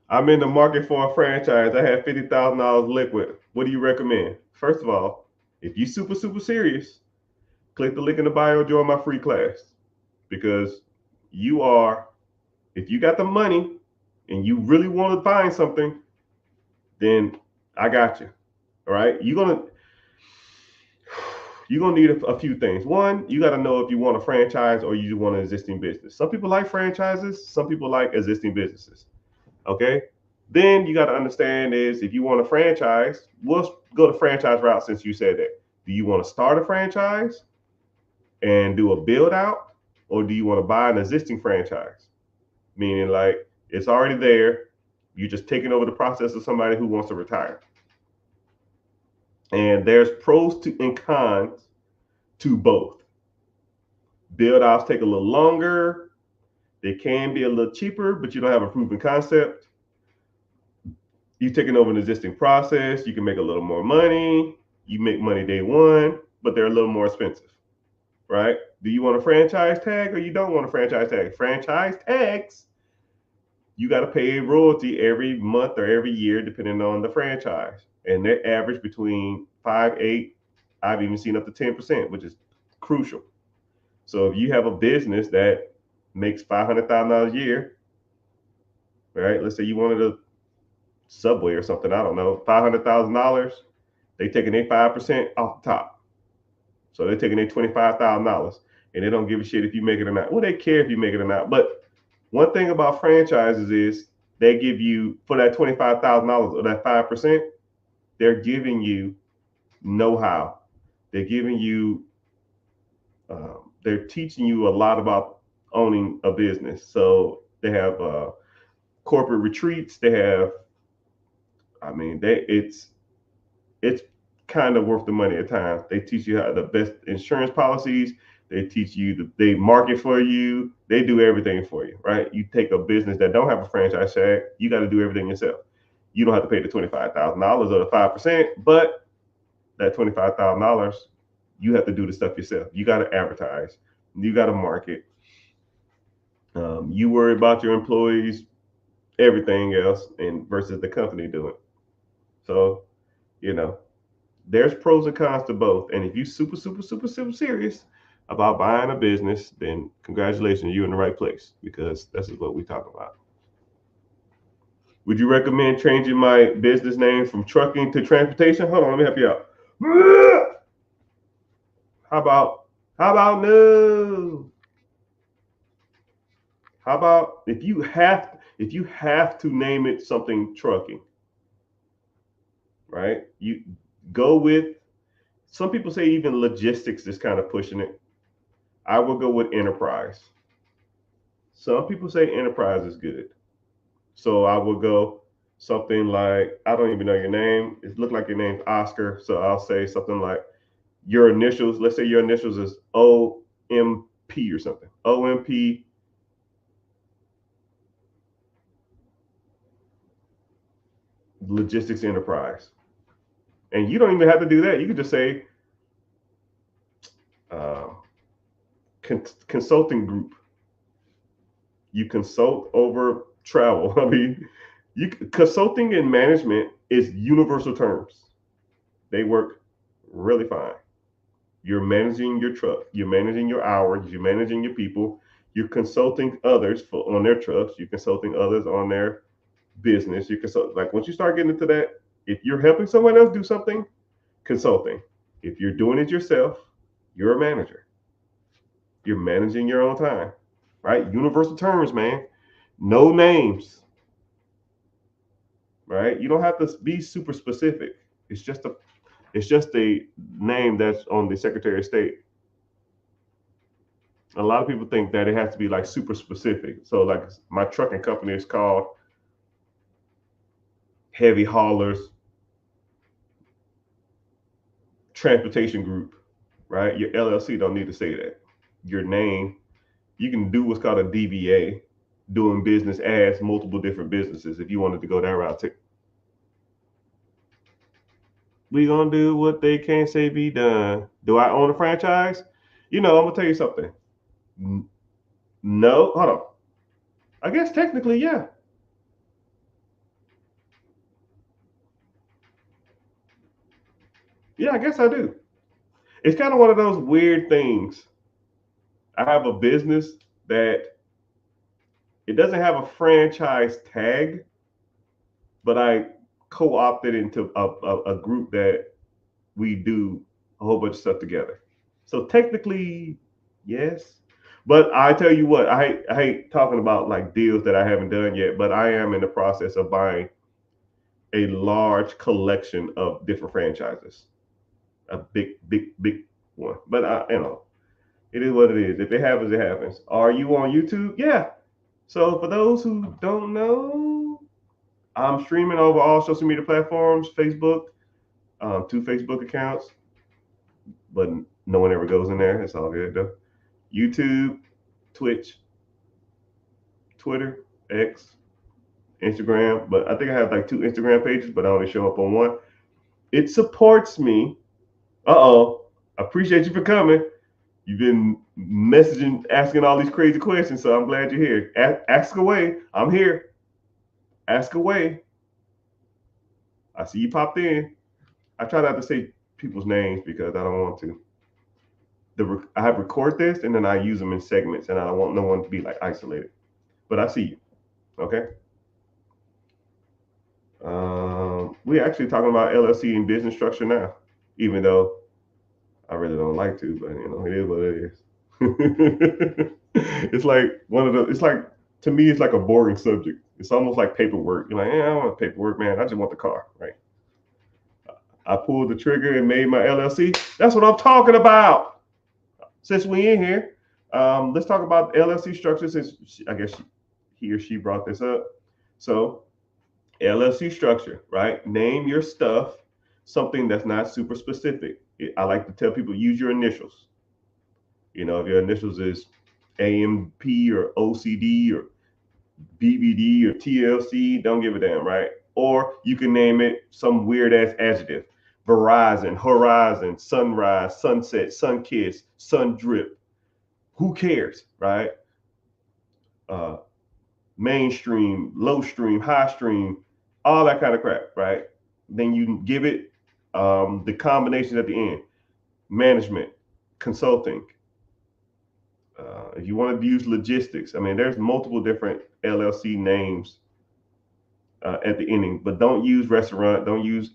I'm in the market for a franchise. I have $50,000 liquid. What do you recommend? First of all, if you super serious, click the link in the bio, join my free class. Because you are, if you got the money and you really want to find something, then I got you. All right. You're gonna need a few things. One, you got to know if you want a franchise or you want an existing business. Some people like franchises, some people like existing businesses. Okay. Then you got to understand is if you want a franchise, we'll go the franchise route since you said that. Do you want to start a franchise and do a build out, or do you want to buy an existing franchise? Meaning like it's already there, you're just taking over the process of somebody who wants to retire. And there's pros to and cons to both. Build outs take a little longer. They can be a little cheaper, but you don't have a proven concept. You're taking over an existing process. You can make a little more money. You make money day one, but they're a little more expensive, right? Do you want a franchise tag or you don't want a franchise tag? Franchise tags, you got to pay a royalty every month or every year, depending on the franchise. And they average between 5, 8, I've even seen up to 10%, which is crucial. So if you have a business that makes $500,000 a year, right? Let's say you wanted a Subway or something, I don't know, $500,000, they taking their 5% off the top. So they're taking their $25,000 and they don't give a shit if you make it or not. Well, they care if you make it or not. But one thing about franchises is they give you, for that $25,000 or that 5%, they're giving you know-how. They're giving you, they're teaching you a lot about owning a business. So they have corporate retreats. They have, I mean, it's kind of worth the money at times. They teach you how the best insurance policies. They teach you, they market for you. They do everything for you, right? You take a business that don't have a franchise tag, you got to do everything yourself. You don't have to pay the $25,000 or the 5%, but that $25,000, you have to do the stuff yourself. You got to advertise. You got to market. You worry about your employees, everything else, and versus the company doing. So, you know, there's pros and cons to both. And if you super serious about buying a business, then congratulations, you're in the right place because this is what we talk about. Would you recommend changing my business name from trucking to transportation? Hold on, let me help you out. How about no? How about if you have to name it something trucking, right? You go with, some people say even logistics is kind of pushing it. I will go with enterprise. Some people say enterprise is good. So I will go something like, I don't even know your name. It looked like your name's Oscar. So I'll say something like your initials. Let's say your initials is OMP or something. OMP Logistics Enterprise. And you don't even have to do that. You can just say uh, consulting group. You consult over travel. I mean, consulting and management is universal terms. They work really fine. You're managing your truck. You're managing your hours. You're managing your people. You're consulting others on their trust. You're consulting others on their business. You consult, like once you start getting into that, if you're helping someone else do something, consulting. If you're doing it yourself, you're a manager. You're managing your own time, right? Universal terms, man. No names, right? You don't have to be super specific. It's just a name that's on the Secretary of State. A lot of people think that it has to be like super specific. So like my trucking company is called Heavy Haulers Transportation Group, right? Your LLC don't need to say that. Your name, you can do what's called a DBA, doing business as multiple different businesses if you wanted to go that route too. We gonna do what they can't say be done. Do I own a franchise? I'm gonna tell you something. No, hold on. I guess technically, yeah. Yeah, I guess I do. It's kind of one of those weird things. I have a business that it doesn't have a franchise tag, but I co-opted into a group that we do a whole bunch of stuff together. So technically, yes. But I tell you what, I hate talking about like deals that I haven't done yet, but I am in the process of buying a large collection of different franchises. A big, big, big one. But it is what it is. If it happens, it happens. Are you on YouTube? Yeah. So for those who don't know, I'm streaming over all social media platforms, Facebook, two Facebook accounts, but no one ever goes in there. It's all good though. YouTube, Twitch, Twitter, X, Instagram. But I think I have like two Instagram pages, but I only show up on one. It supports me. Uh-oh. I appreciate you for coming. You've been messaging, asking all these crazy questions, so I'm glad you're here. Ask away. I'm here. Ask away. I see you popped in. I try not to say people's names because I don't want to. I have record this and then I use them in segments, and I don't want no one to be like isolated. But I see you. Okay. We're actually talking about LLC and business structure now, even though I really don't like to, but it is what it is. It's like one of the. It's like, to me, it's like a boring subject. It's almost like paperwork. You're like, I don't want paperwork, man. I just want the car, right? I pulled the trigger and made my LLC. That's what I'm talking about. Since we in here, let's talk about LLC structure. Since I guess he or she brought this up. So LLC structure, right? Name your stuff something that's not super specific. I like to tell people, use your initials. If your initials is AMP or OCD or BBD or TLC, don't give a damn, right? Or you can name it some weird ass adjective. Verizon, Horizon, Sunrise, Sunset, Sunkiss, Sun Drip. Who cares, right? Uh, Mainstream, low stream, high stream, all that kind of crap, right? Then you give it the combination at the end: management, consulting. If you want to use logistics, I mean, there's multiple different LLC names at the ending, but don't use restaurant, don't use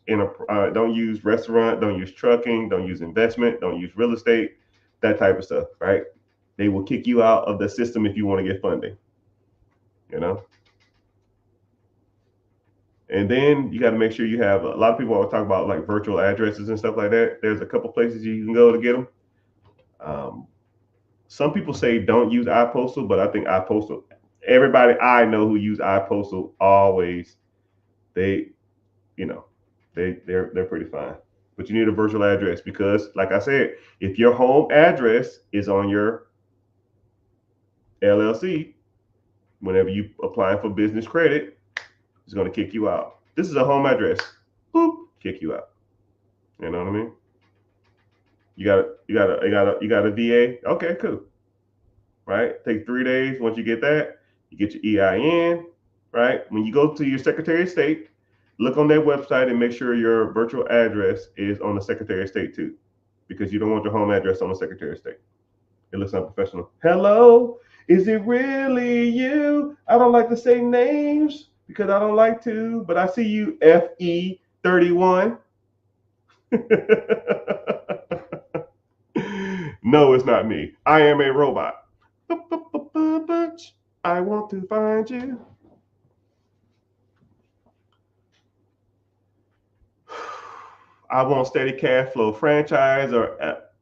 restaurant, don't use trucking, don't use investment, don't use real estate, that type of stuff, right? They will kick you out of the system if you want to get funding, you know. And then you got to make sure you have. A lot of people always talk about like virtual addresses and stuff like that. There's a couple places you can go to get them. Um, some people say don't use iPostal, but I think iPostal. Everybody I know who use iPostal always, they, you know, they're pretty fine. But you need a virtual address because, like I said, if your home address is on your LLC, whenever you apply for business credit, it's going to kick you out. This is a home address. Boop, kick you out. You know what I mean? You got a VA. Okay, cool. Right? Take 3 days. Once you get that, you get your EIN. Right? When you go to your Secretary of State, look on their website and make sure your virtual address is on the Secretary of State too, because you don't want your home address on the Secretary of State. It looks unprofessional. Hello, Is it really you? I don't like to say names because I don't like to, but I see you, FE31. No, it's not me. I am a robot. I want to find you. I want steady cash flow, franchise, or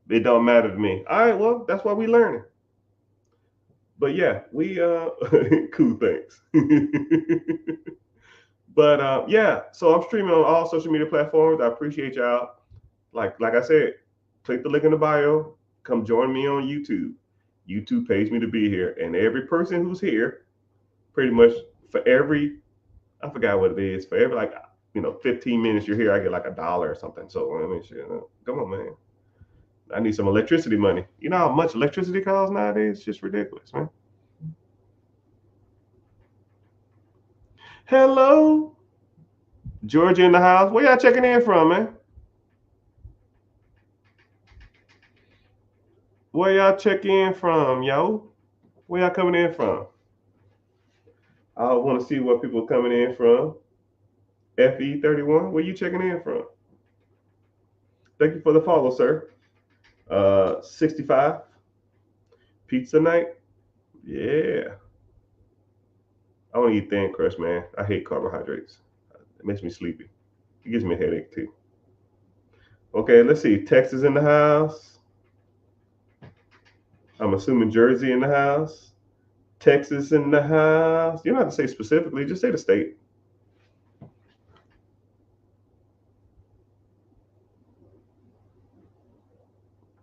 it don't matter to me. All right, well, that's why we learning. But yeah, we cool things. But yeah, so I'm streaming on all social media platforms. I appreciate y'all. Like I said, click the link in the bio. Come join me on YouTube. YouTube pays me to be here, and every person who's here, pretty much for every, I forgot what it is, for every 15 minutes you're here, I get like $1 or something. So I mean, shit, come on, man. I need some electricity money. You know how much electricity costs nowadays? It's just ridiculous, man. Hello, Georgia in the house. Where y'all checking in from, man? Where y'all checking in from, yo? Where y'all coming in from? I want to see where people are coming in from. FE31, where you checking in from? Thank you for the follow, sir. 65, pizza night. Yeah. I want to eat thin crust, man. I hate carbohydrates. It makes me sleepy. It gives me a headache too. Okay, let's see. Texas in the house. I'm assuming Jersey in the house. Texas in the house. You don't have to say specifically, just say the state.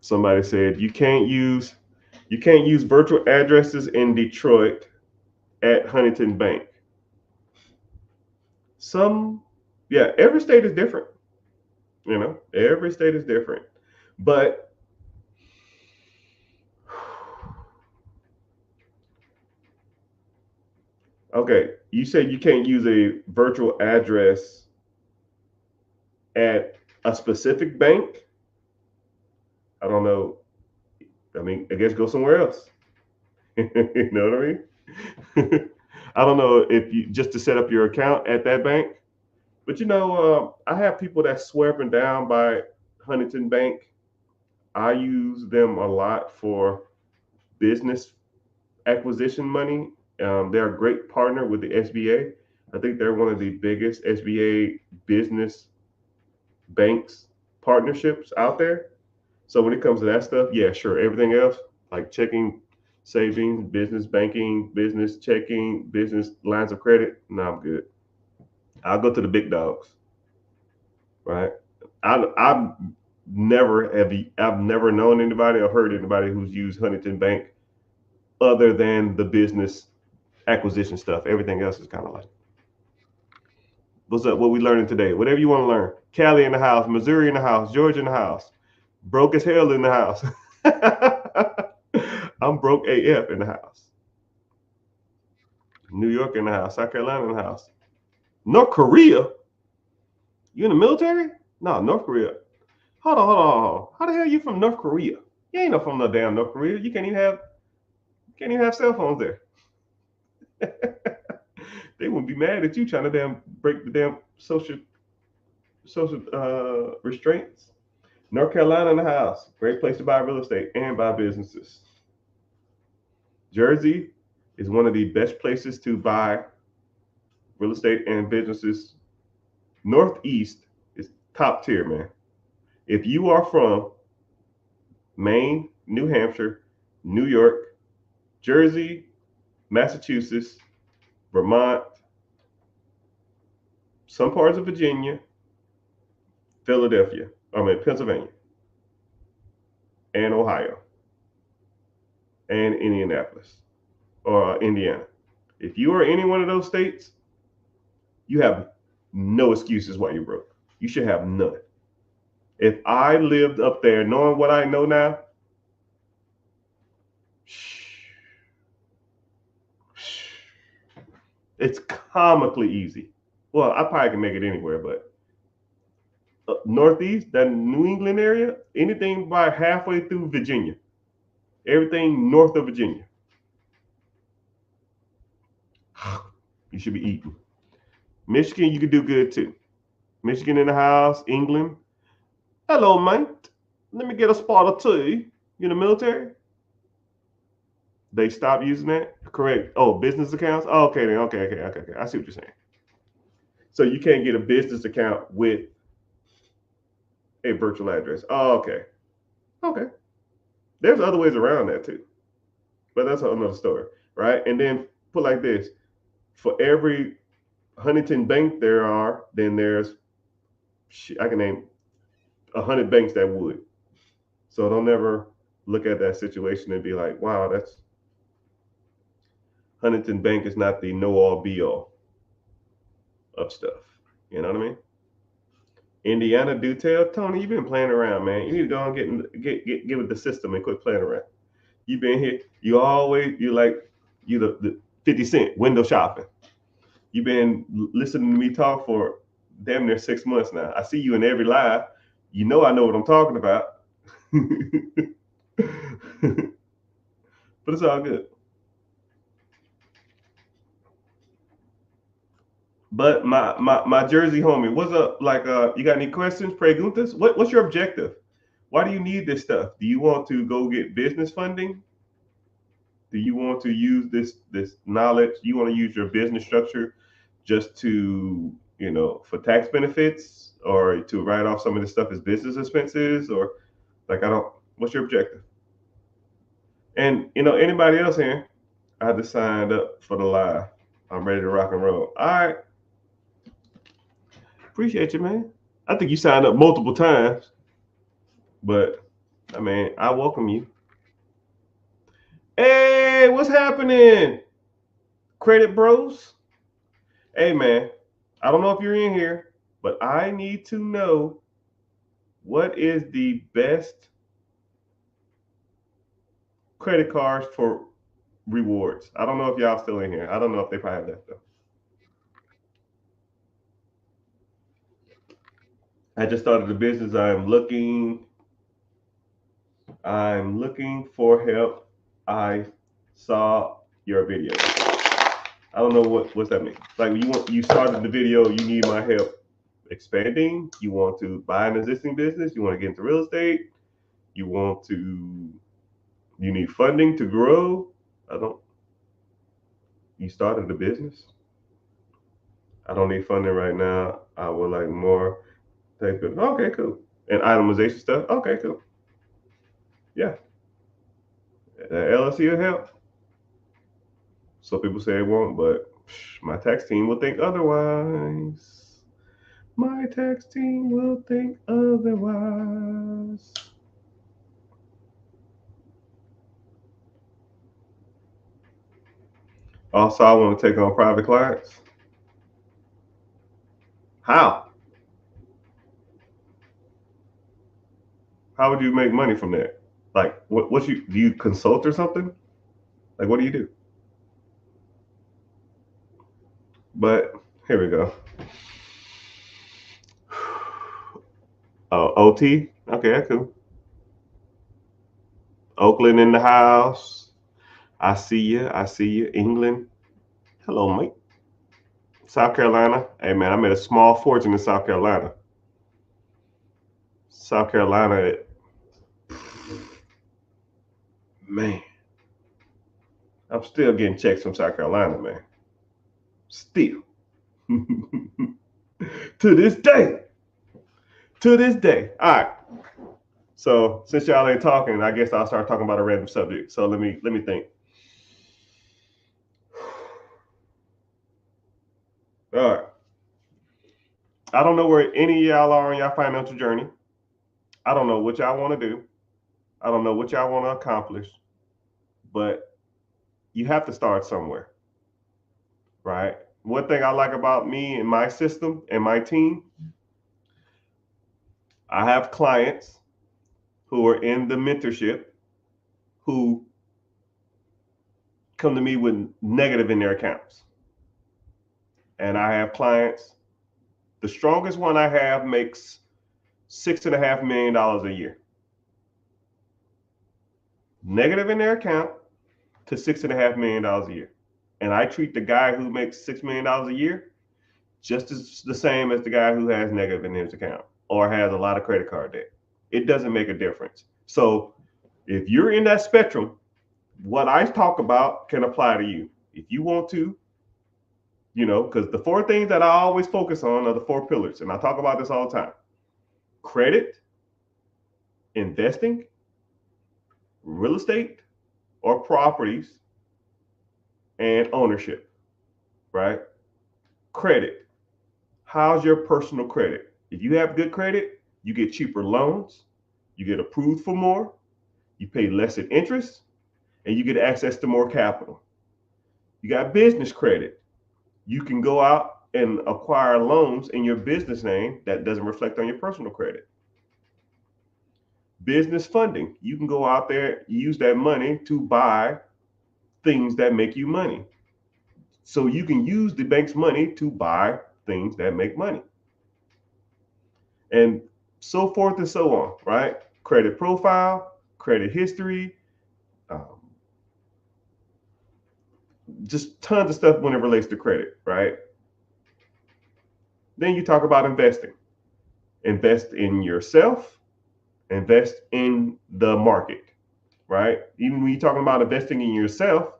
Somebody said you can't use virtual addresses in Detroit at Huntington Bank. Yeah, every state is different. Every state is different. But okay, you said you can't use a virtual address at a specific bank. I don't know. I mean, I guess go somewhere else. You know what I mean? I don't know if you just to set up your account at that bank. But I have people that swear up and down by Huntington Bank. I use them a lot for business acquisition money. They're a great partner with the SBA. I think they're one of the biggest SBA business banks partnerships out there. So when it comes to that stuff, yeah, sure. Everything else, like checking, savings, business banking, business checking, business lines of credit, no, I'm good. I'll go to the big dogs, right? I've never known anybody or heard anybody who's used Huntington Bank other than the business acquisition stuff. Everything else is kind of like, what's up? What we learning today? Whatever you want to learn. Cali in the house, Missouri in the house, Georgia in the house, broke as hell in the house. I'm broke AF in the house. New York in the house, South Carolina in the house. North Korea? You in the military? No, North Korea. Hold on. How the hell you from North Korea? You ain't no from no damn North Korea. You can't even have cell phones there. They wouldn't be mad at you trying to damn break the damn social restraints. North Carolina in the house. Great place to buy real estate and buy businesses. Jersey is one of the best places to buy real estate and businesses. Northeast is top tier, man. If you are from Maine, New Hampshire, New York, Jersey, Massachusetts, Vermont, some parts of Virginia, Pennsylvania, and Ohio, and Indianapolis or Indiana. If you are any one of those states, you have no excuses why you're broke. You should have none. If I lived up there knowing what I know now, it's comically easy. Well, I probably can make it anywhere, but Northeast, that New England area, anything by halfway through Virginia, everything north of Virginia. You should be eating. Michigan, you could do good too. Michigan in the house. England. Hello, mate. Let me get a spot or two. You in the military? They stopped using that? Correct. Oh, business accounts? Oh, okay then. Okay. I see what you're saying. So you can't get a business account with a virtual address. Oh, okay. Okay. There's other ways around that too. But that's another story, right? And then put like this: for every Huntington bank there are, then there's I can name 100 banks that would. So don't ever look at that situation and be like, wow, that's Huntington Bank is not the know all be all of stuff. You know what I mean? Indiana do tell Tony, you've been playing around, man. You need to go and get with the system and quit playing around. You've been here. You like you the 50 Cent window shopping. You've been listening to me talk for damn near 6 months now. I see you in every live. You know I know what I'm talking about. But it's all good. But my Jersey homie, what's up? Like, you got any questions, preguntas? What's your objective? Why do you need this stuff? Do you want to go get business funding? Do you want to use this knowledge? Do you want to use your business structure just to, for tax benefits, or to write off some of this stuff as business expenses, or like I don't. What's your objective? And anybody else here? I just signed up for the live. I'm ready to rock and roll. All right. Appreciate you, man. I think you signed up multiple times, but I mean, I welcome you. Hey, what's happening? Credit Bros? Hey, man, I don't know if you're in here, but I need to know what is the best credit cards for rewards. I don't know if y'all still in here. I don't know if they probably have that though. I just started the business. I'm looking for help. I saw your video. I don't know what's that mean. Like you started the video, you need my help expanding, you want to buy an existing business, you want to get into real estate, you need funding to grow. You started a business. I don't need funding right now. I would like more. Okay, cool. And itemization stuff. Okay, cool. Yeah. LLC will help. So people say it won't, but my tax team will think otherwise. My tax team will think otherwise. Also, I want to take on private clients. How? How would you make money from that? Like, what do you consult or something? Like, what do you do? But here we go. Oh, OT. Okay, that's cool. Oakland in the house. I see you. I see you. England. Hello, mate. South Carolina. Hey, man, I made a small fortune in South Carolina. South Carolina, man. I'm still getting checks from South Carolina, man. Still. To this day. To this day. All right. So since y'all ain't talking, I guess I'll start talking about a random subject. So let me think. All right. I don't know where any of y'all are on your financial journey. I don't know what y'all want to do. I don't know what y'all want to accomplish. But you have to start somewhere. Right? One thing I like about me and my system and my team, I have clients who are in the mentorship who come to me with negative in their accounts. And I have clients, the strongest one I have makes $6.5 million a year. Negative in their account to $6.5 million a year. And I treat the guy who makes $6 million a year just as the same as the guy who has negative in his account or has a lot of credit card debt. It doesn't make a difference. So if you're in that spectrum, what I talk about can apply to you. If you want to, because the four things that I always focus on are the four pillars, and I talk about this all the time: credit, investing, real estate or properties, and ownership, right? Credit. How's your personal credit? If you have good credit, you get cheaper loans, you get approved for more, you pay less in interest, and you get access to more capital. You got business credit. You can go out and acquire loans in your business name that doesn't reflect on your personal credit. Business funding. You can go out there, use that money to buy things that make you money. So you can use the bank's money to buy things that make money. And so forth and so on, right? Credit profile, credit history, just tons of stuff when it relates to credit, right? Then you talk about investing. Invest in yourself, invest in the market, right? Even when you're talking about investing in yourself,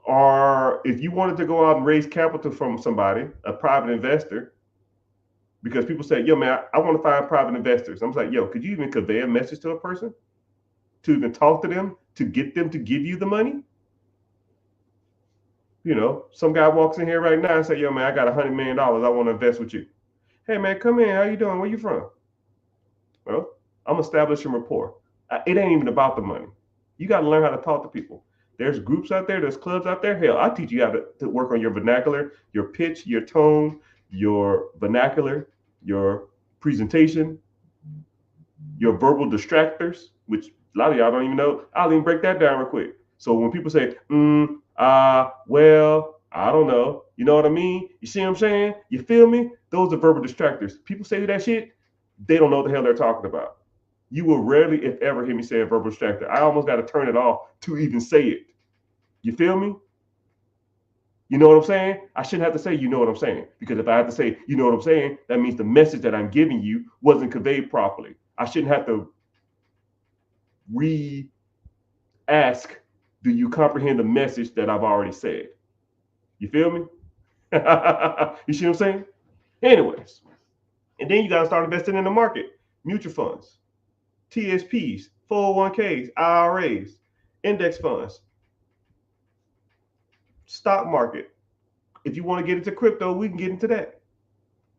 or if you wanted to go out and raise capital from somebody, a private investor, because people say, yo, man, I want to find private investors. I'm like, yo, could you even convey a message to a person? To even talk to them, to get them to give you the money? Some guy walks in here right now and say, yo, man, I got $100 million. I want to invest with you. Hey, man, come in. How you doing? Where you from? Well, I'm establishing rapport. It ain't even about the money. You got to learn how to talk to people. There's groups out there. There's clubs out there. Hell, I teach you how to work on your vernacular, your pitch, your tone, your vernacular, your presentation, your verbal distractors, which a lot of y'all don't even know. I'll even break that down real quick. So when people say, well, I don't know, you know what I mean? You see what I'm saying? You feel me? Those are verbal distractors. People say that shit, they don't know what the hell they're talking about. You will rarely, if ever, hear me say a verbal distractor. I almost got to turn it off to even say it. You feel me? You know what I'm saying? I shouldn't have to say, you know what I'm saying. Because if I have to say, you know what I'm saying, that means the message that I'm giving you wasn't conveyed properly. I shouldn't have to re-ask, do you comprehend the message that I've already said? You feel me? You see what I'm saying? Anyways, and then you got to start investing in the market. Mutual funds, TSPs, 401ks, IRAs, index funds, stock market. If you want to get into crypto, we can get into that.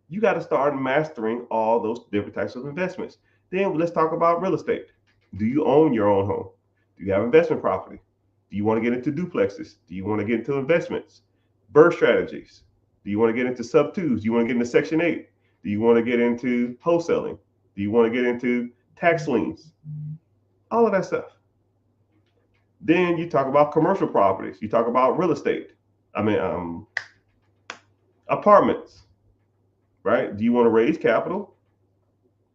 You got to start mastering all those different types of investments. Then let's talk about real estate. Do you own your own home? Do you have investment property? Do you want to get into duplexes? Do you want to get into investments? Birth strategies? Do you want to get into sub twos? Do you want to get into Section 8? Do you want to get into wholesaling? Do you want to get into tax liens? All of that stuff. Then you talk about commercial properties. You talk about real estate. Apartments, right? Do you want to raise capital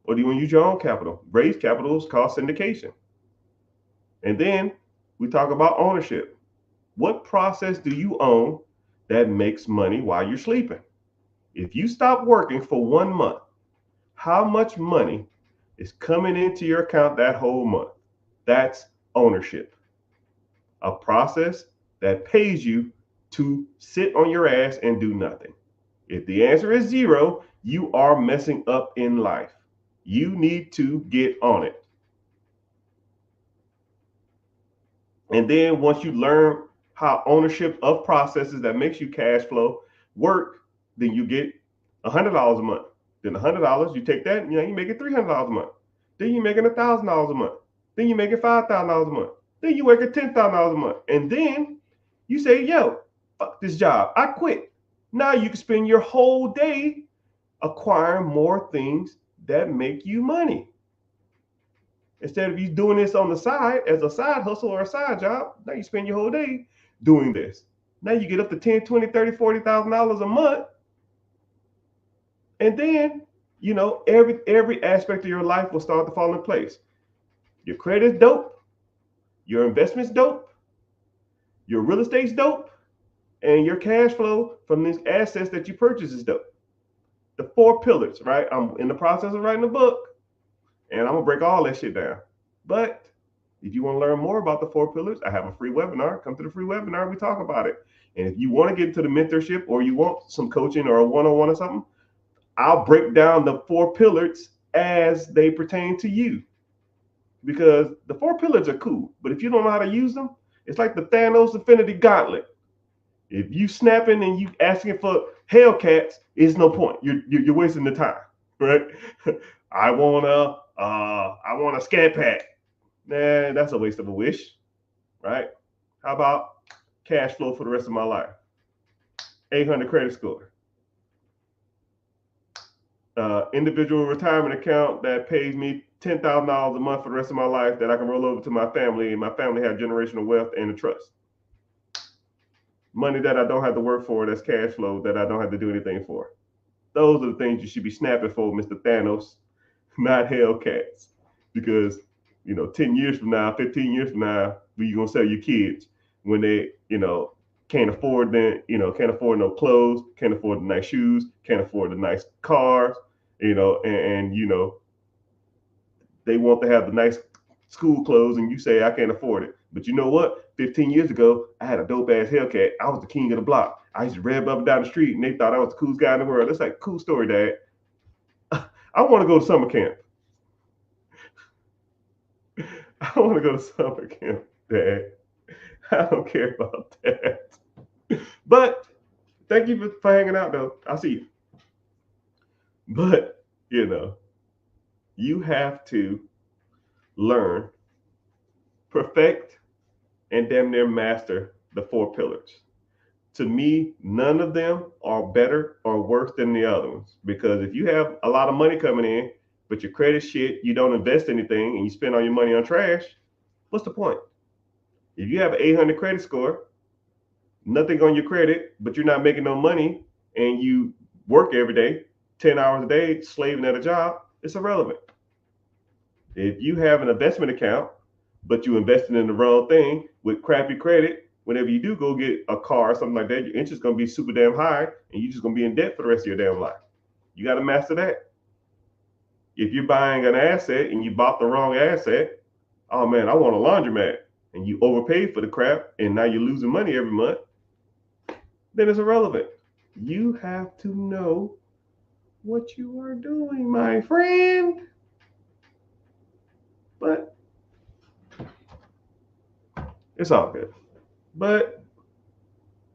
or do you want to use your own capital? Raise capital is called syndication. And then we talk about ownership. What process do you own that makes money while you're sleeping? If you stop working for 1 month, how much money is coming into your account that whole month? That's ownership. A process that pays you to sit on your ass and do nothing. If the answer is 0, you are messing up in life. You need to get on it. And then once you learn how ownership of processes that makes you cash flow work, then you get $100 a month. Then $100, you take that, you make it $300 a month. Then you're making $1,000 a month. Then you make it $5,000 a month. Then you work at $10,000 a month. And then you say, yo, fuck this job. I quit. Now you can spend your whole day acquiring more things that make you money. Instead of you doing this on the side as a side hustle or a side job, now you spend your whole day doing this. Now you get up to $10, $20, $30, $40,000 a month. And then, every aspect of your life will start to fall in place. Your credit's dope. Your investment's dope. Your real estate's dope, and your cash flow from these assets that you purchase is dope. The 4 pillars, right? I'm in the process of writing a book, and I'm gonna break all that shit down. But if you want to learn more about the 4 pillars, I have a free webinar. Come to the free webinar, we talk about it. And if you want to get into the mentorship or you want some coaching or a one-on-one or something, I'll break down the 4 pillars as they pertain to you. Because the 4 pillars are cool, but if you don't know how to use them, it's like the Thanos Infinity Gauntlet. If you snapping and you asking for Hellcats, it's no point. You're wasting the time, right? I want a scat pack. Nah, that's a waste of a wish, right? How about cash flow for the rest of my life? 800 credit score. Individual retirement account that pays me $10,000 a month for the rest of my life that I can roll over to my family, and my family have generational wealth and a trust. Money that I don't have to work for, that's cash flow that I don't have to do anything for. Those are the things you should be snapping for, Mr. Thanos, not Hellcats. Because, 10 years from now, 15 years from now, where you gonna sell your kids when they, can't afford can't afford no clothes, can't afford the nice shoes, can't afford the nice cars, and they want to have the nice school clothes, and you say I can't afford it. But you know what? 15 years ago, I had a dope ass Hellcat. I was the king of the block. I used to rev up and down the street, and they thought I was the coolest guy in the world. That's like a cool story, Dad. I want to go to summer camp. I want to go to summer camp, Dad. I don't care about that. But thank you for hanging out, though. I'll see you. But, you have to learn, perfect, and damn near master the 4 pillars. To me, none of them are better or worse than the other ones. Because if you have a lot of money coming in, but your credit shit, you don't invest anything, and you spend all your money on trash, what's the point? If you have an 800 credit score, nothing on your credit, but you're not making no money, and you work every day, 10 hours a day, slaving at a job, it's irrelevant. If you have an investment account, but you invested in the wrong thing with crappy credit, whenever you do go get a car or something like that, your interest is going to be super damn high, and you're just going to be in debt for the rest of your damn life. You got to master that. If you're buying an asset and you bought the wrong asset, oh man, I want a laundromat, and you overpaid for the crap, and now you're losing money every month, then it's irrelevant. You have to know what you are doing, my friend. But it's all good. But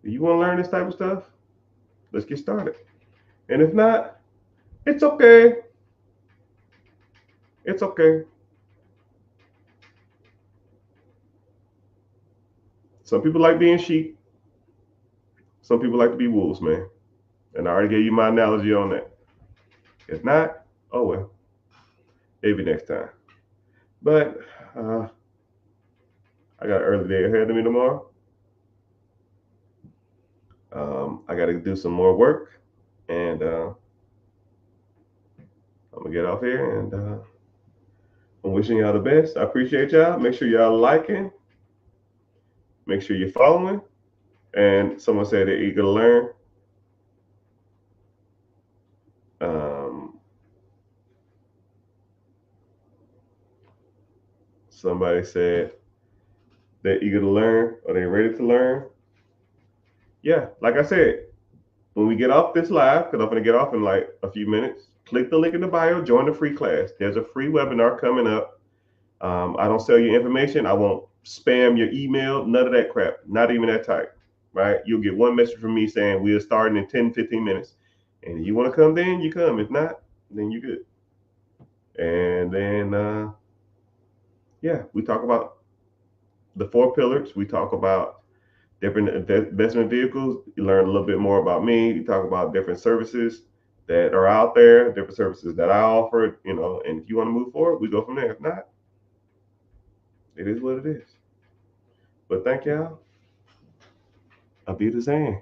if you want to learn this type of stuff, let's get started. And if not, it's okay. It's okay. Some people like being sheep. Some people like to be wolves, man. And I already gave you my analogy on that. If not, oh well. Maybe next time. But I got an early day ahead of me tomorrow. I got to do some more work, and I'm gonna get off here. And I'm wishing y'all the best. I appreciate y'all. Make sure y'all liking. Make sure you're following. And someone said they're eager to learn. Somebody said they're eager to learn. Are they ready to learn? Yeah, like I said, when we get off this live, because I'm going to get off in like a few minutes, click the link in the bio, join the free class. There's a free webinar coming up. I don't sell you information. I won't spam your email, none of that crap, not even that type, right? You'll get one message from me saying we're starting in 10, 15 minutes. And if you want to come then, you come. If not, then you're good. And then, yeah, we talk about the 4 pillars. We talk about different investment vehicles. You learn a little bit more about me. You talk about different services that are out there, different services that I offer, and if you want to move forward, we go from there. If not, it is what it is. But thank y'all. I'll be the same.